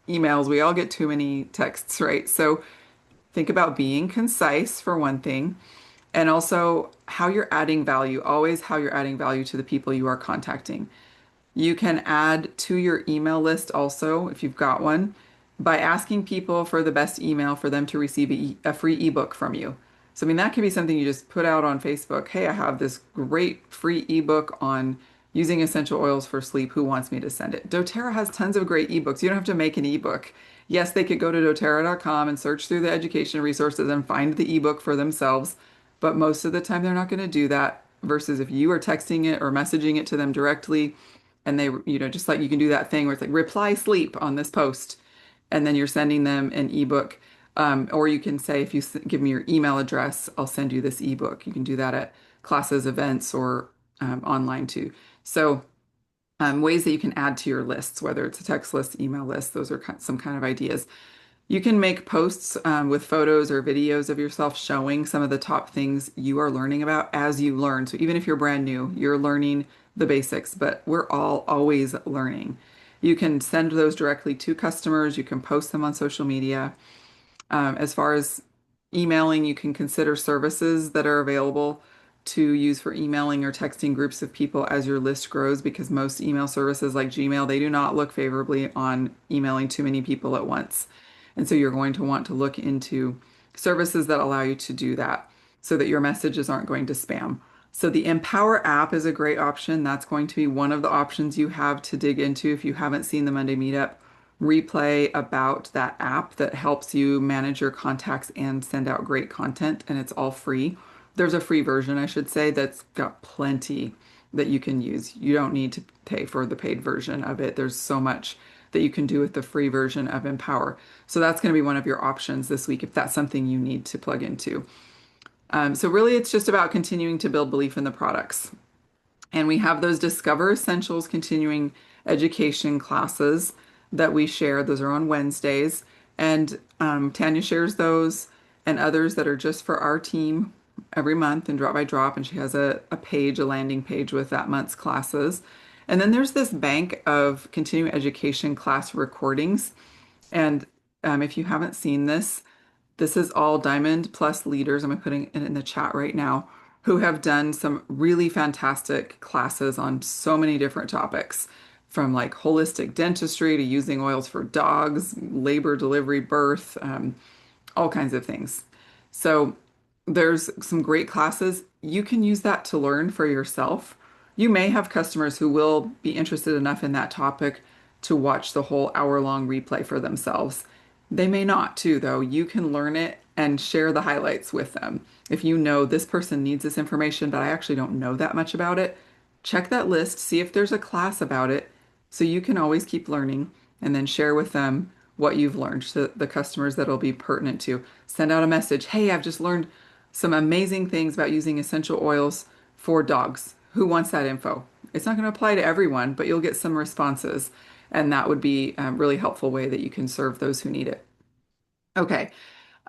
emails, we all get too many texts, right? So think about being concise for one thing, and also how you're adding value, always how you're adding value to the people you are contacting. You can add to your email list also, if you've got one, by asking people for the best email for them to receive a free ebook from you. So, I mean, that could be something you just put out on Facebook. Hey, I have this great free ebook on using essential oils for sleep. Who wants me to send it? doTERRA has tons of great ebooks. You don't have to make an ebook. Yes, they could go to doTERRA.com and search through the education resources and find the ebook for themselves, but most of the time they're not going to do that. Versus if you are texting it or messaging it to them directly, and they, just like you can do that thing where it's like reply sleep on this post, and then you're sending them an ebook. Or you can say, if you give me your email address, I'll send you this ebook. You can do that at classes, events, or online too. So ways that you can add to your lists, whether it's a text list, email list, those are some kind of ideas. You can make posts with photos or videos of yourself showing some of the top things you are learning about as you learn. So even if you're brand new, you're learning the basics, but we're all always learning. You can send those directly to customers. You can post them on social media. As far as emailing, you can consider services that are available to use for emailing or texting groups of people as your list grows, because most email services like Gmail, they do not look favorably on emailing too many people at once. And so you're going to want to look into services that allow you to do that so that your messages aren't going to spam. So the Empower app is a great option. That's going to be one of the options you have to dig into if you haven't seen the Monday Meetup replay about that app that helps you manage your contacts and send out great content, and it's all free. There's a free version, I should say, that's got plenty that you can use. You don't need to pay for the paid version of it. There's so much that you can do with the free version of Empower. So that's going to be one of your options this week if that's something you need to plug into. So really, it's just about continuing to build belief in the products. And we have those Discover Essentials continuing education classes that we share. Those are on Wednesdays. And Tanya shares those and others that are just for our team every month and drop by drop. And she has a page, a landing page with that month's classes. And then there's this bank of continuing education class recordings. And if you haven't seen this, this is all Diamond Plus leaders. I'm putting it in the chat right now, who have done some really fantastic classes on so many different topics, from like holistic dentistry to using oils for dogs, labor, delivery, birth, all kinds of things. So there's some great classes. You can use that to learn for yourself. You may have customers who will be interested enough in that topic to watch the whole hour-long replay for themselves. They may not too, though. You can learn it and share the highlights with them. If you know this person needs this information, but I actually don't know that much about it, check that list, see if there's a class about it, so you can always keep learning and then share with them what you've learned to the customers that'll be pertinent to. Send out a message, hey, I've just learned some amazing things about using essential oils for dogs. Who wants that info? It's not going to apply to everyone, but you'll get some responses. And that would be a really helpful way that you can serve those who need it. Okay,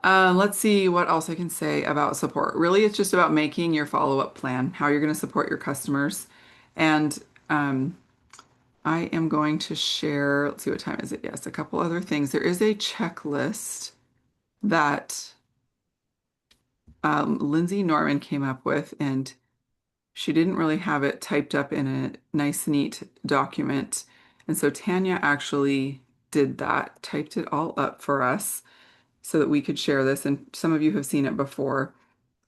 let's see what else I can say about support. Really, it's just about making your follow-up plan, how you're going to support your customers. And I am going to share, let's see, what time is it? Yes, a couple other things. There is a checklist that Lindsay Norman came up with, and she didn't really have it typed up in a nice, neat document. And so Tanya actually did that, typed it all up for us so that we could share this. And some of you have seen it before,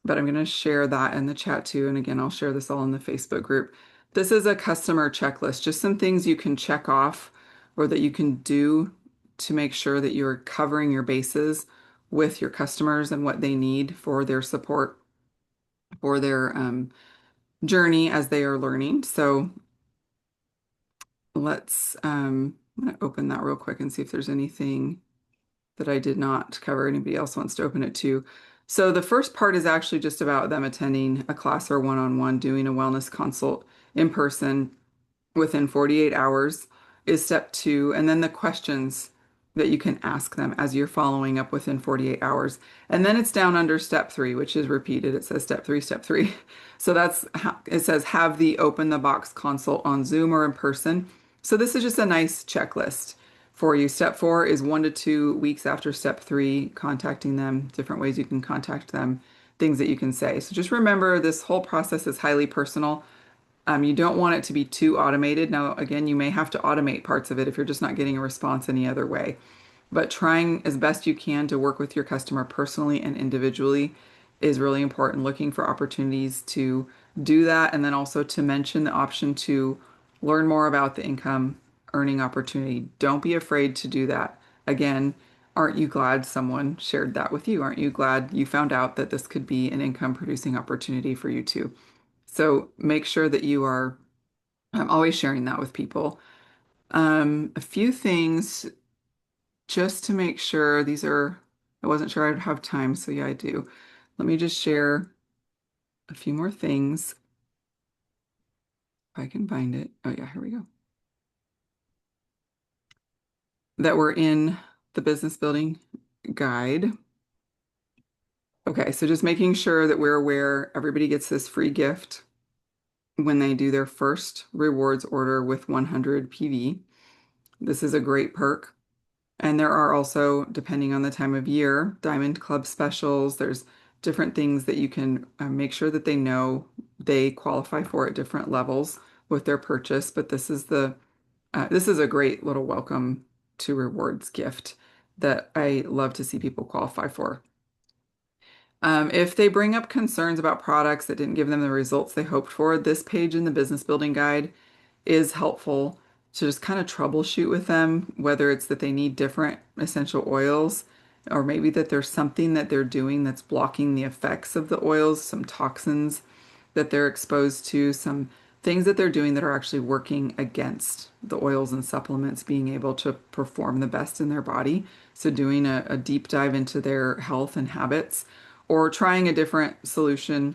but I'm going to share that in the chat too. And again, I'll share this all in the Facebook group. This is a customer checklist, just some things you can check off or that you can do to make sure that you're covering your bases with your customers and what they need for their support, for their journey as they are learning. So let's, I'm going to open that real quick and see if there's anything that I did not cover. Anybody else wants to open it too. So the first part is actually just about them attending a class or one-on-one, doing a wellness consult in person within 48 hours is step 2. And then the questions that you can ask them as you're following up within 48 hours. And then it's down under step 3, which is repeated. It says step 3, step 3. So that's how it says have the open the box consult on Zoom or in person. So this is just a nice checklist for you. Step 4 is 1 to 2 weeks after step 3, contacting them, different ways you can contact them, things that you can say. So just remember this whole process is highly personal. You don't want it to be too automated. Now, again, you may have to automate parts of it if you're just not getting a response any other way. But trying as best you can to work with your customer personally and individually is really important. Looking for opportunities to do that, and then also to mention the option to learn more about the income earning opportunity. Don't be afraid to do that. Again, aren't you glad someone shared that with you? Aren't you glad you found out that this could be an income producing opportunity for you too? So make sure that you are always sharing that with people. A few things just to make sure these are, I wasn't sure I'd have time, so yeah, I do. Let me just share a few more things. If I can find it. Oh yeah, here we go. That were in the business building guide. Okay, so just making sure that we're aware everybody gets this free gift when they do their first rewards order with 100 PV. This is a great perk. And there are also, depending on the time of year, Diamond Club specials. There's different things that you can make sure that they know they qualify for at different levels with their purchase. But this is a great little welcome to rewards gift that I love to see people qualify for. If they bring up concerns about products that didn't give them the results they hoped for, this page in the business building guide is helpful to just kind of troubleshoot with them, whether it's that they need different essential oils, or maybe that there's something that they're doing that's blocking the effects of the oils, some toxins that they're exposed to, some things that they're doing that are actually working against the oils and supplements being able to perform the best in their body. So doing a deep dive into their health and habits, or trying a different solution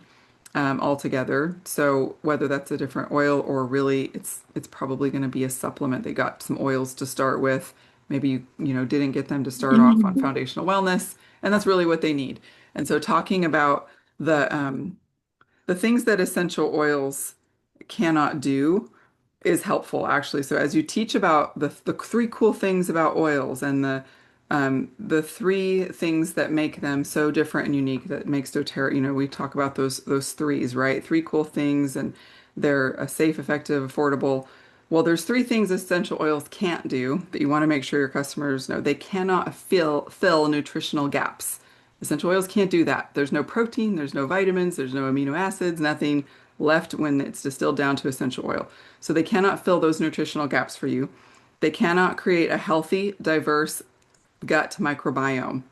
altogether. So whether that's a different oil or really it's probably going to be a supplement. They got some oils to start with. Maybe you didn't get them to start off on foundational wellness, and that's really what they need. And so talking about the things that essential oils cannot do is helpful actually. So as you teach about the three cool things about oils and the three things that make them so different and unique that makes doTERRA, we talk about those threes, right? Three cool things, and they're safe, effective, affordable. Well, there's three things essential oils can't do that you want to make sure your customers know. They cannot fill nutritional gaps. Essential oils can't do that. There's no protein, there's no vitamins, there's no amino acids, nothing left when it's distilled down to essential oil. So they cannot fill those nutritional gaps for you. They cannot create a healthy, diverse gut microbiome.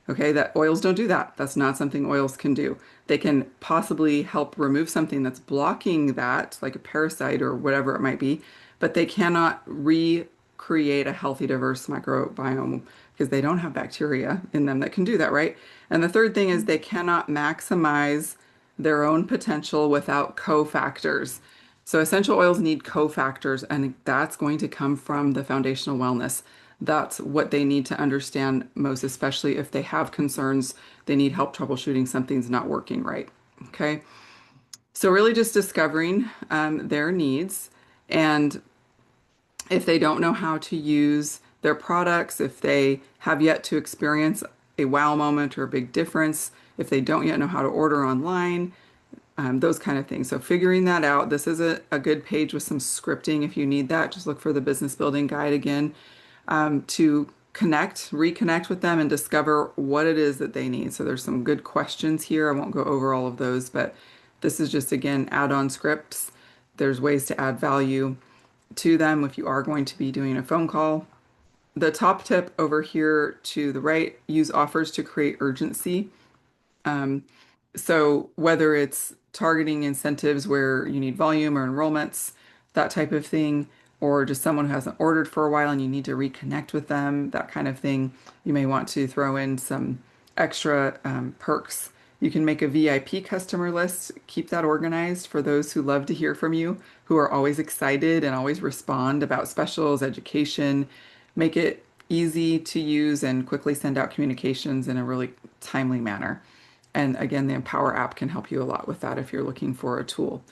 Okay, that oils don't do that. That's not something oils can do. They can possibly help remove something that's blocking that, like a parasite or whatever it might be, but they cannot recreate a healthy, diverse microbiome because they don't have bacteria in them that can do that, right? And the third thing is they cannot maximize their own potential without cofactors. So essential oils need cofactors, and that's going to come from the foundational wellness. That's what they need to understand most, especially if they have concerns, they need help troubleshooting something's not working right. Okay. So really just discovering their needs, and if they don't know how to use their products, if they have yet to experience a wow moment or a big difference, if they don't yet know how to order online, those kind of things. So figuring that out, this is a good page with some scripting if you need that. Just look for the business building guide again to reconnect with them and discover what it is that they need. So there's some good questions here. I won't go over all of those, but this is just, again, add-on scripts. There's ways to add value to them if you are going to be doing a phone call. The top tip over here to the right, use offers to create urgency. So whether it's targeting incentives where you need volume or enrollments, that type of thing, or just someone who hasn't ordered for a while and you need to reconnect with them, that kind of thing, you may want to throw in some extra perks. You can make a VIP customer list, keep that organized for those who love to hear from you, who are always excited and always respond about specials, education. Make it easy to use and quickly send out communications in a really timely manner. And again, the Empower app can help you a lot with that if you're looking for a tool.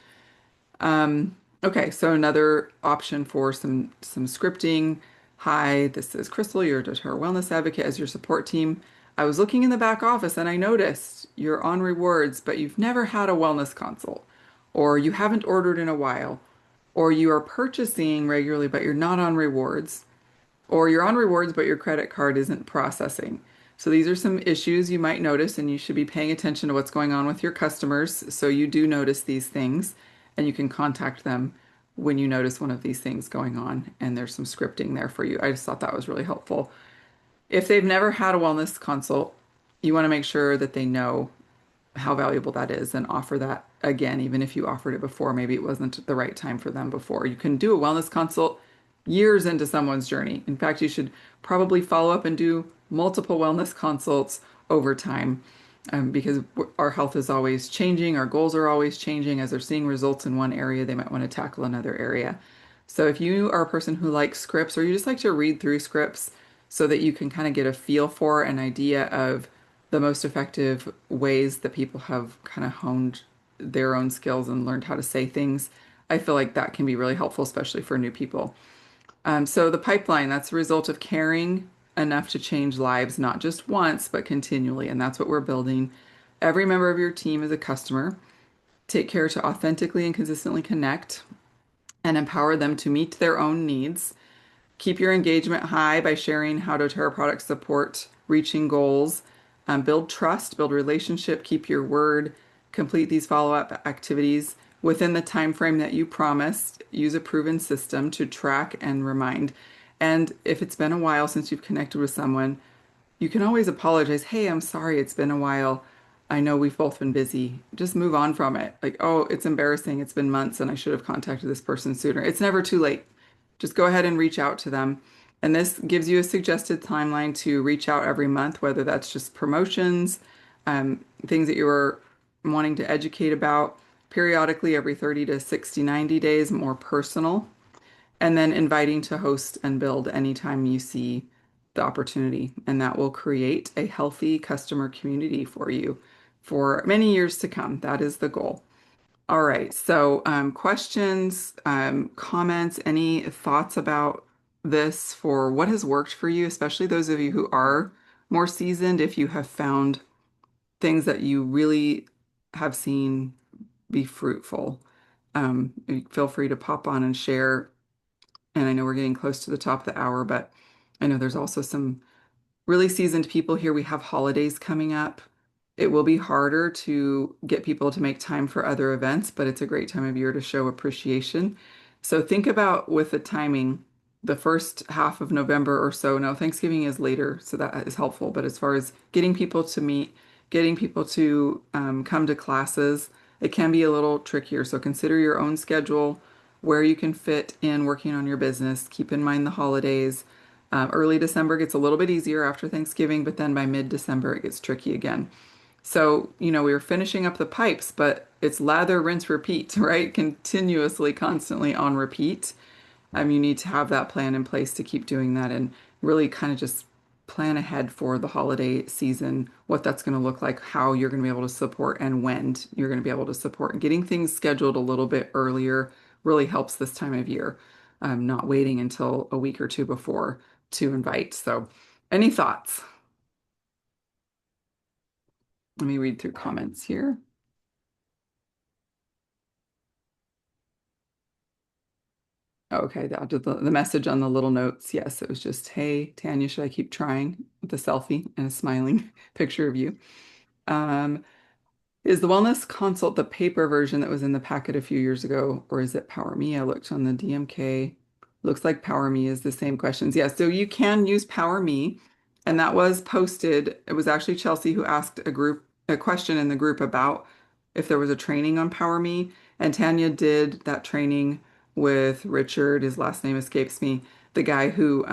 Okay, so another option for some scripting. Hi, this is Crystal, your doTERRA Wellness Advocate as your support team. I was looking in the back office and I noticed you're on rewards, but you've never had a wellness consult, or you haven't ordered in a while, or you are purchasing regularly, but you're not on rewards, or you're on rewards, but your credit card isn't processing. So these are some issues you might notice, and you should be paying attention to what's going on with your customers so you do notice these things, and you can contact them when you notice one of these things going on, and there's some scripting there for you. I just thought that was really helpful. If they've never had a wellness consult, you want to make sure that they know how valuable that is and offer that again, even if you offered it before, maybe it wasn't the right time for them before. You can do a wellness consult years into someone's journey. In fact, you should probably follow up and do multiple wellness consults over time because our health is always changing, our goals are always changing. As they're seeing results in one area, they might want to tackle another area. So if you are a person who likes scripts, or you just like to read through scripts so that you can kind of get a feel for an idea of the most effective ways that people have kind of honed their own skills and learned how to say things, I feel like that can be really helpful, especially for new people. So the pipeline, that's a result of caring enough to change lives, not just once, but continually. And that's what we're building. Every member of your team is a customer. Take care to authentically and consistently connect and empower them to meet their own needs. Keep your engagement high by sharing how doTERRA products support reaching goals. Build trust, build relationship, keep your word, complete these follow-up activities within the time frame that you promised. Use a proven system to track and remind. And if it's been a while since you've connected with someone, you can always apologize. Hey, I'm sorry, it's been a while. I know we've both been busy. Just move on from it. Like, oh, it's embarrassing. It's been months and I should have contacted this person sooner. It's never too late. Just go ahead and reach out to them. And this gives you a suggested timeline to reach out every month, whether that's just promotions, things that you are wanting to educate about, periodically every 30 to 60, 90 days, more personal, and then inviting to host and build anytime you see the opportunity. And that will create a healthy customer community for you for many years to come. That is the goal. All right. So, questions, comments, any thoughts about this for what has worked for you, especially those of you who are more seasoned, if you have found things that you really have seen be fruitful, feel free to pop on and share. And I know we're getting close to the top of the hour, but I know there's also some really seasoned people here. We have holidays coming up. It will be harder to get people to make time for other events, but it's a great time of year to show appreciation. So think about with the timing, the first half of November or so. Now, Thanksgiving is later, so that is helpful. But as far as getting people to meet, getting people to come to classes, it can be a little trickier. So consider your own schedule, where you can fit in working on your business. Keep in mind the holidays. Early December gets a little bit easier after Thanksgiving, but then by mid-December it gets tricky again. So, we were finishing up the pipes, but it's lather, rinse, repeat, right? Continuously, constantly on repeat. You need to have that plan in place to keep doing that and really kind of just plan ahead for the holiday season, what that's going to look like, how you're going to be able to support, and when you're going to be able to support. And getting things scheduled a little bit earlier really helps this time of year, not waiting until a week or two before to invite. So, any thoughts? Let me read through comments here. Okay, the message on the little notes. Yes, it was just, hey, Tanya, should I keep trying? With a selfie and a smiling picture of you. Um, is the Wellness Consult the paper version that was in the packet a few years ago, or is it Power Me? I looked on the DMK. Looks like Power Me is the same questions. Yeah, so you can use Power Me, and that was posted. It was actually Chelsea who asked a question in the group about if there was a training on Power Me, and Tanya did that training with Richard. His last name escapes me, the guy who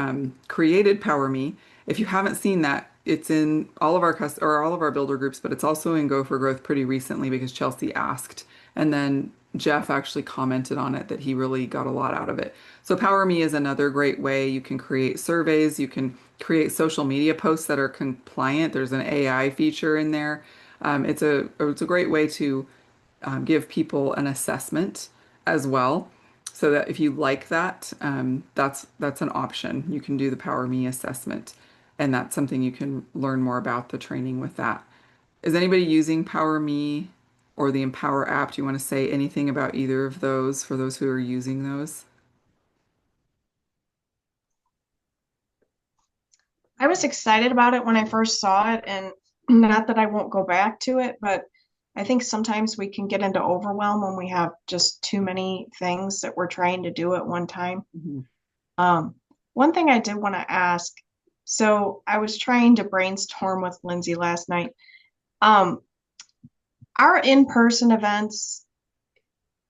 created Power Me. If you haven't seen that, it's in all of our builder groups, but it's also in Go for Growth pretty recently because Chelsea asked, and then Jeff actually commented on it that he really got a lot out of it. So Power Me is another great way. You can create surveys, you can create social media posts that are compliant. There's an AI feature in there. It's a great way to give people an assessment as well. So that if you like that, that's an option. You can do the Power Me assessment, and that's something you can learn more about the training with that. Is anybody using Power Me or the Empower app? Do you want to say anything about either of those for those who are using those? I was excited about it when I first saw it, and not that I won't go back to it, but I think sometimes we can get into overwhelm when we have just too many things that we're trying to do at one time. Mhm. Um, One thing I did want to ask, so I was trying to brainstorm with Lindsay last night. Um, our in-person events,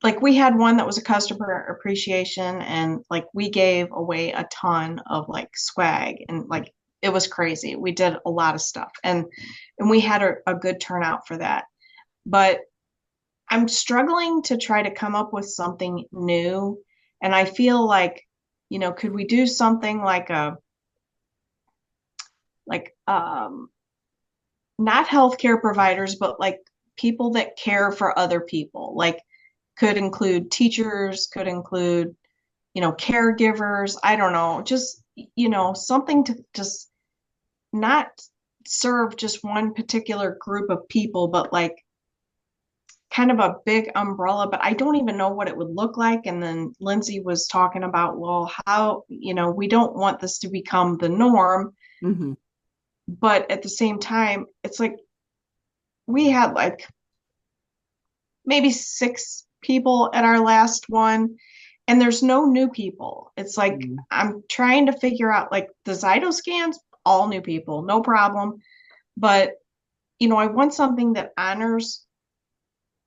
like we had one that was a customer appreciation, and like we gave away a ton of like swag, and like it was crazy. We did a lot of stuff, and we had a good turnout for that. But I'm struggling to try to come up with something new, and I feel like, could we do something like like not healthcare providers, but like people that care for other people, like could include teachers, could include caregivers, I don't know, just, something to just not serve just one particular group of people, but like kind of a big umbrella, but I don't even know what it would look like. And then Lindsay was talking about, well, how, we don't want this to become the norm, Hmm. but at the same time, it's like we had like maybe 6 people at our last one, and there's no new people. It's like I'm trying to figure out like the Zyto scans, all new people, no problem. But I want something that honors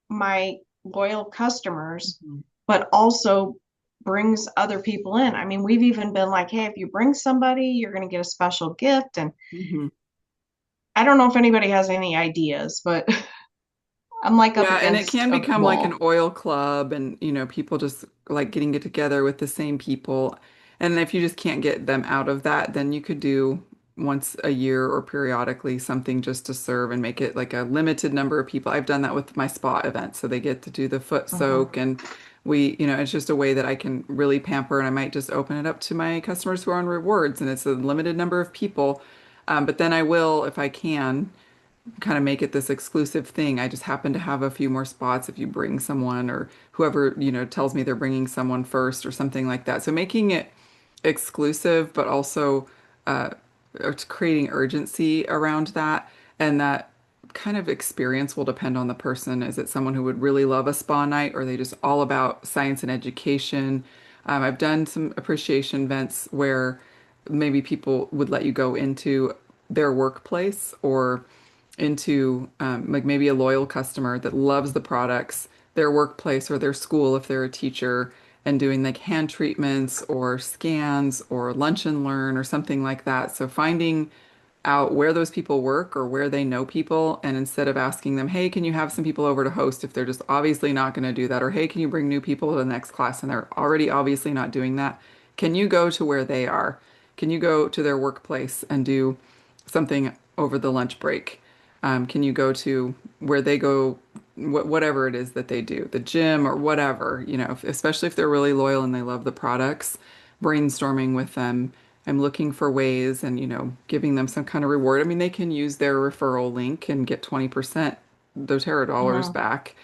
my loyal customers, Hmm. but also brings other people in. I mean, we've even been like, hey, if you bring somebody, you're going to get a special gift. And Hmm. I don't know if anybody has any ideas, but I'm like up Yeah, and it against can a become like an wall. oil club and people just like getting it together with the same people. And if you just can't get them out of that, then you could do once a year or periodically something just to serve and make it like a limited number of people. I've done that with my spa event, so they get to do the foot Mhm. soak and it's just a way that I can really pamper and I might just open it up to my customers who are on rewards and it's a limited number of people. But then I will, if I can, kind of make it this exclusive thing. I just happen to have a few more spots if you bring someone or whoever, tells me they're bringing someone first or something like that. So making it exclusive, but also uh, it's creating urgency around that. And that kind of experience will depend on the person. Is it someone who would really love a spa night, or are they just all about science and education? I've done some appreciation events where maybe people would let you go into their workplace or into like maybe a loyal customer that loves the products, their workplace or their school if they're a teacher, and doing like hand treatments or scans or lunch and learn or something like that. So finding out where those people work or where they know people, and instead of asking them, hey, can you have some people over to host if they're just obviously not going to do that, or hey, can you bring new people to the next class and they're already obviously not doing that, can you go to where they are? Can you go to their workplace and do something over the lunch break? Can you go to where they go, whatever it is that they do, the gym or whatever, especially if they're really loyal and they love the products, brainstorming with them. I'm looking for ways and, giving them some kind of reward. I mean, they can use their referral link and get 20% doTERRA dollars Mhm. back.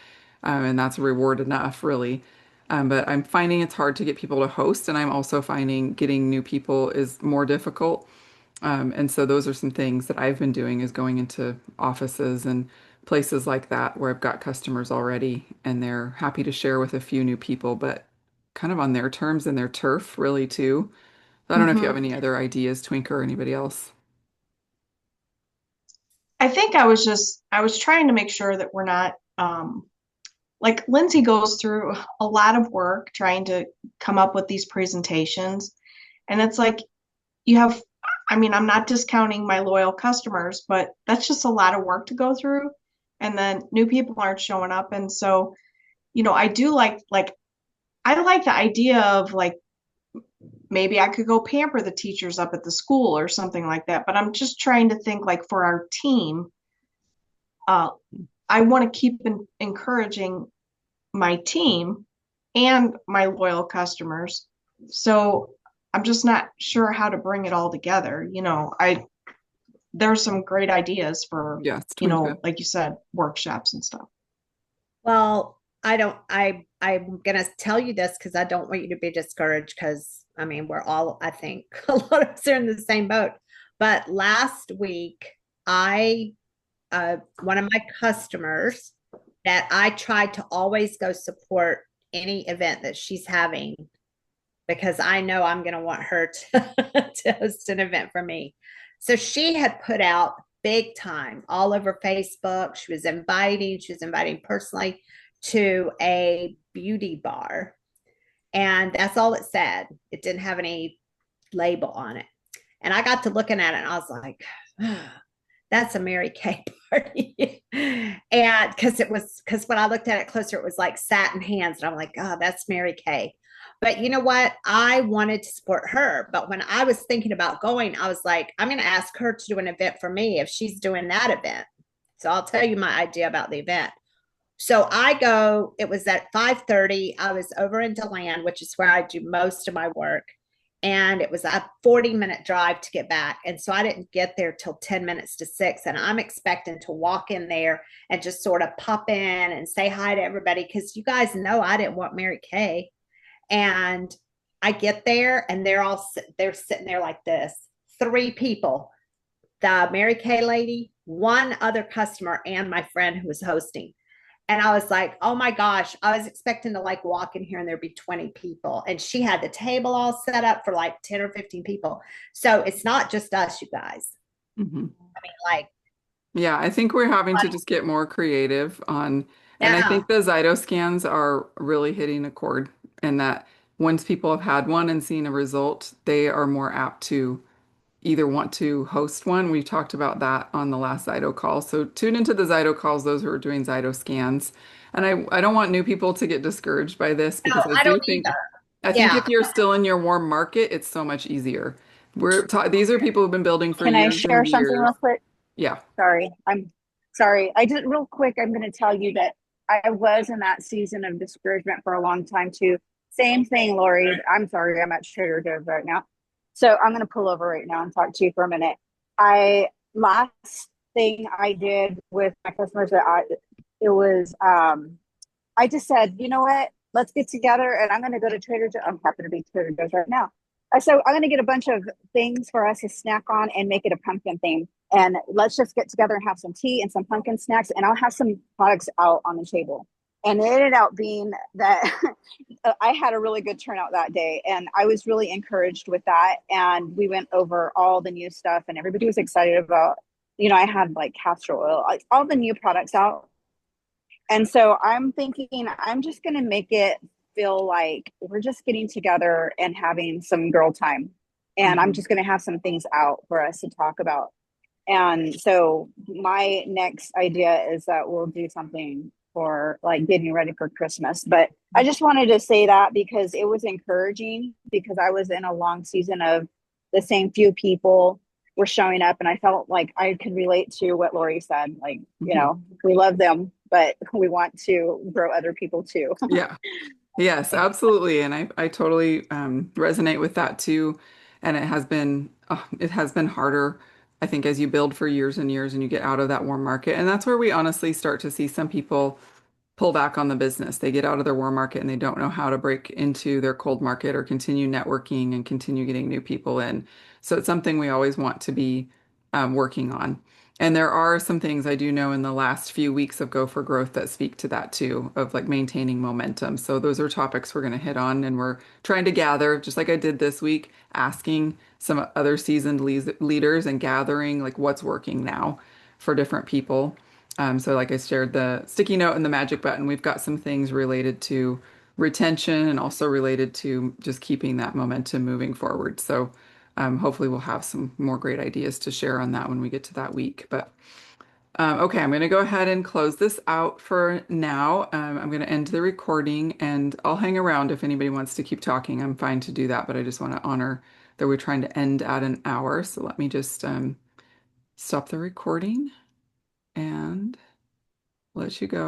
And that's a reward enough, really. But I'm finding it's hard to get people to host, and I'm also finding getting new people is more difficult. And so those are some things that I've been doing is going into offices and places like that where I've got customers already and they're happy to share with a few new people, but kind of on their terms and their turf, really, too. I don't know if you have Mhm. any other ideas, Twinker, or anybody else. I think I was trying to make sure that we're not, like Lindsay goes through a lot of work trying to come up with these presentations. And it's like you have, I mean, I'm not discounting my loyal customers, but that's just a lot of work to go through. And then new people aren't showing up. And so, I do like, I like the idea of like maybe I could go pamper the teachers up at the school or something like that. But I'm just trying to think like for our team, uh, I want to keep encouraging my team and my loyal customers. So I'm just not sure how to bring it all together. There's some great ideas for, Yes, Twinker. like you said, workshops and stuff. Well, I'm gonna tell you this because I don't want you to be discouraged because I mean we're all, I think a lot of us are in the same boat. But last week, I one of my customers that I tried to always go support any event that she's having because I know I'm gonna want her to, to host an event for me. So she had put out big time all over Facebook. She was inviting personally to a beauty bar. And that's all it said. It didn't have any label on it. And I got to looking at it and I was like, oh, that's a Mary Kay party. And because when I looked at it closer, it was like satin hands. And I'm like, oh, that's Mary Kay. But you know what? I wanted to support her. But when I was thinking about going, I was like, I'm going to ask her to do an event for me if she's doing that event. So I'll tell you my idea about the event. So I go, it was at 5:30. I was over in DeLand, which is where I do most of my work. And it was a 40-minute drive to get back. And so I didn't get there till 10 minutes to 6. And I'm expecting to walk in there and just sort of pop in and say hi to everybody. Cause you guys know I didn't want Mary Kay. And I get there and they're sitting there like this. Three people, the Mary Kay lady, one other customer, and my friend who was hosting. And I was like, oh my gosh, I was expecting to like walk in here and there'd be 20 people. And she had the table all set up for like 10 or 15 people. So it's not just us, you guys. Mhm. I mean, like, Yeah, I think we're having to just get more creative on, and I yeah, think the Zyto scans are really hitting a chord, and that once people have had one and seen a result, they are more apt to either want to host one. We talked about that on the last Zyto call. So tune into the Zyto calls, those who are doing Zyto scans. And I don't want new people to get discouraged by this no, because I don't either. I think Yeah. if you're still in your warm market, it's so much easier. These are people who've been building for Can I years and share something years. real quick? Yeah. Sorry, I'm sorry. I just real quick, I'm going to tell you that I was in that season of discouragement for a long time too. Same thing, Lori. I'm sorry, I'm at Trader Joe's right now. So I'm going to pull over right now and talk to you for a minute. I last thing I did with my customers that it was I just said, you know what? Let's get together and I'm going to go to Trader Joe's. I'm happy to be Trader Joe's right now. So I'm going to get a bunch of things for us to snack on and make it a pumpkin theme. And let's just get together and have some tea and some pumpkin snacks. And I'll have some products out on the table. And it ended up being that I had a really good turnout that day. And I was really encouraged with that. And we went over all the new stuff and everybody was excited about, I had like castor oil, all the new products out. And so I'm thinking I'm just going to make it feel like we're just getting together and having some girl time. And I'm Mhm. just going to have some things out for us to talk about. And so my next idea is that we'll do something for like getting ready for Christmas. But I just wanted to say that because it was encouraging because I was in a long season of the same few people were showing up and I felt like I could relate to what Lori said. Like, Mhm. we love them, but we want to grow other people too. Yeah. Yes, absolutely. And I totally resonate with that too. And it has been harder, I think, as you build for years and years and you get out of that warm market. And that's where we honestly start to see some people pull back on the business. They get out of their warm market and they don't know how to break into their cold market or continue networking and continue getting new people in. So it's something we always want to be working on. And there are some things I do know in the last few weeks of Go for Growth that speak to that too, of like maintaining momentum. So those are topics we're going to hit on, and we're trying to gather, just like I did this week, asking some other seasoned leaders and gathering like what's working now for different people. So like I shared the sticky note and the magic button, we've got some things related to retention and also related to just keeping that momentum moving forward. So hopefully we'll have some more great ideas to share on that when we get to that week. But okay, I'm going to go ahead and close this out for now. I'm going to end the recording and I'll hang around if anybody wants to keep talking. I'm fine to do that, but I just want to honor that we're trying to end at an hour. So let me just stop the recording and let you go.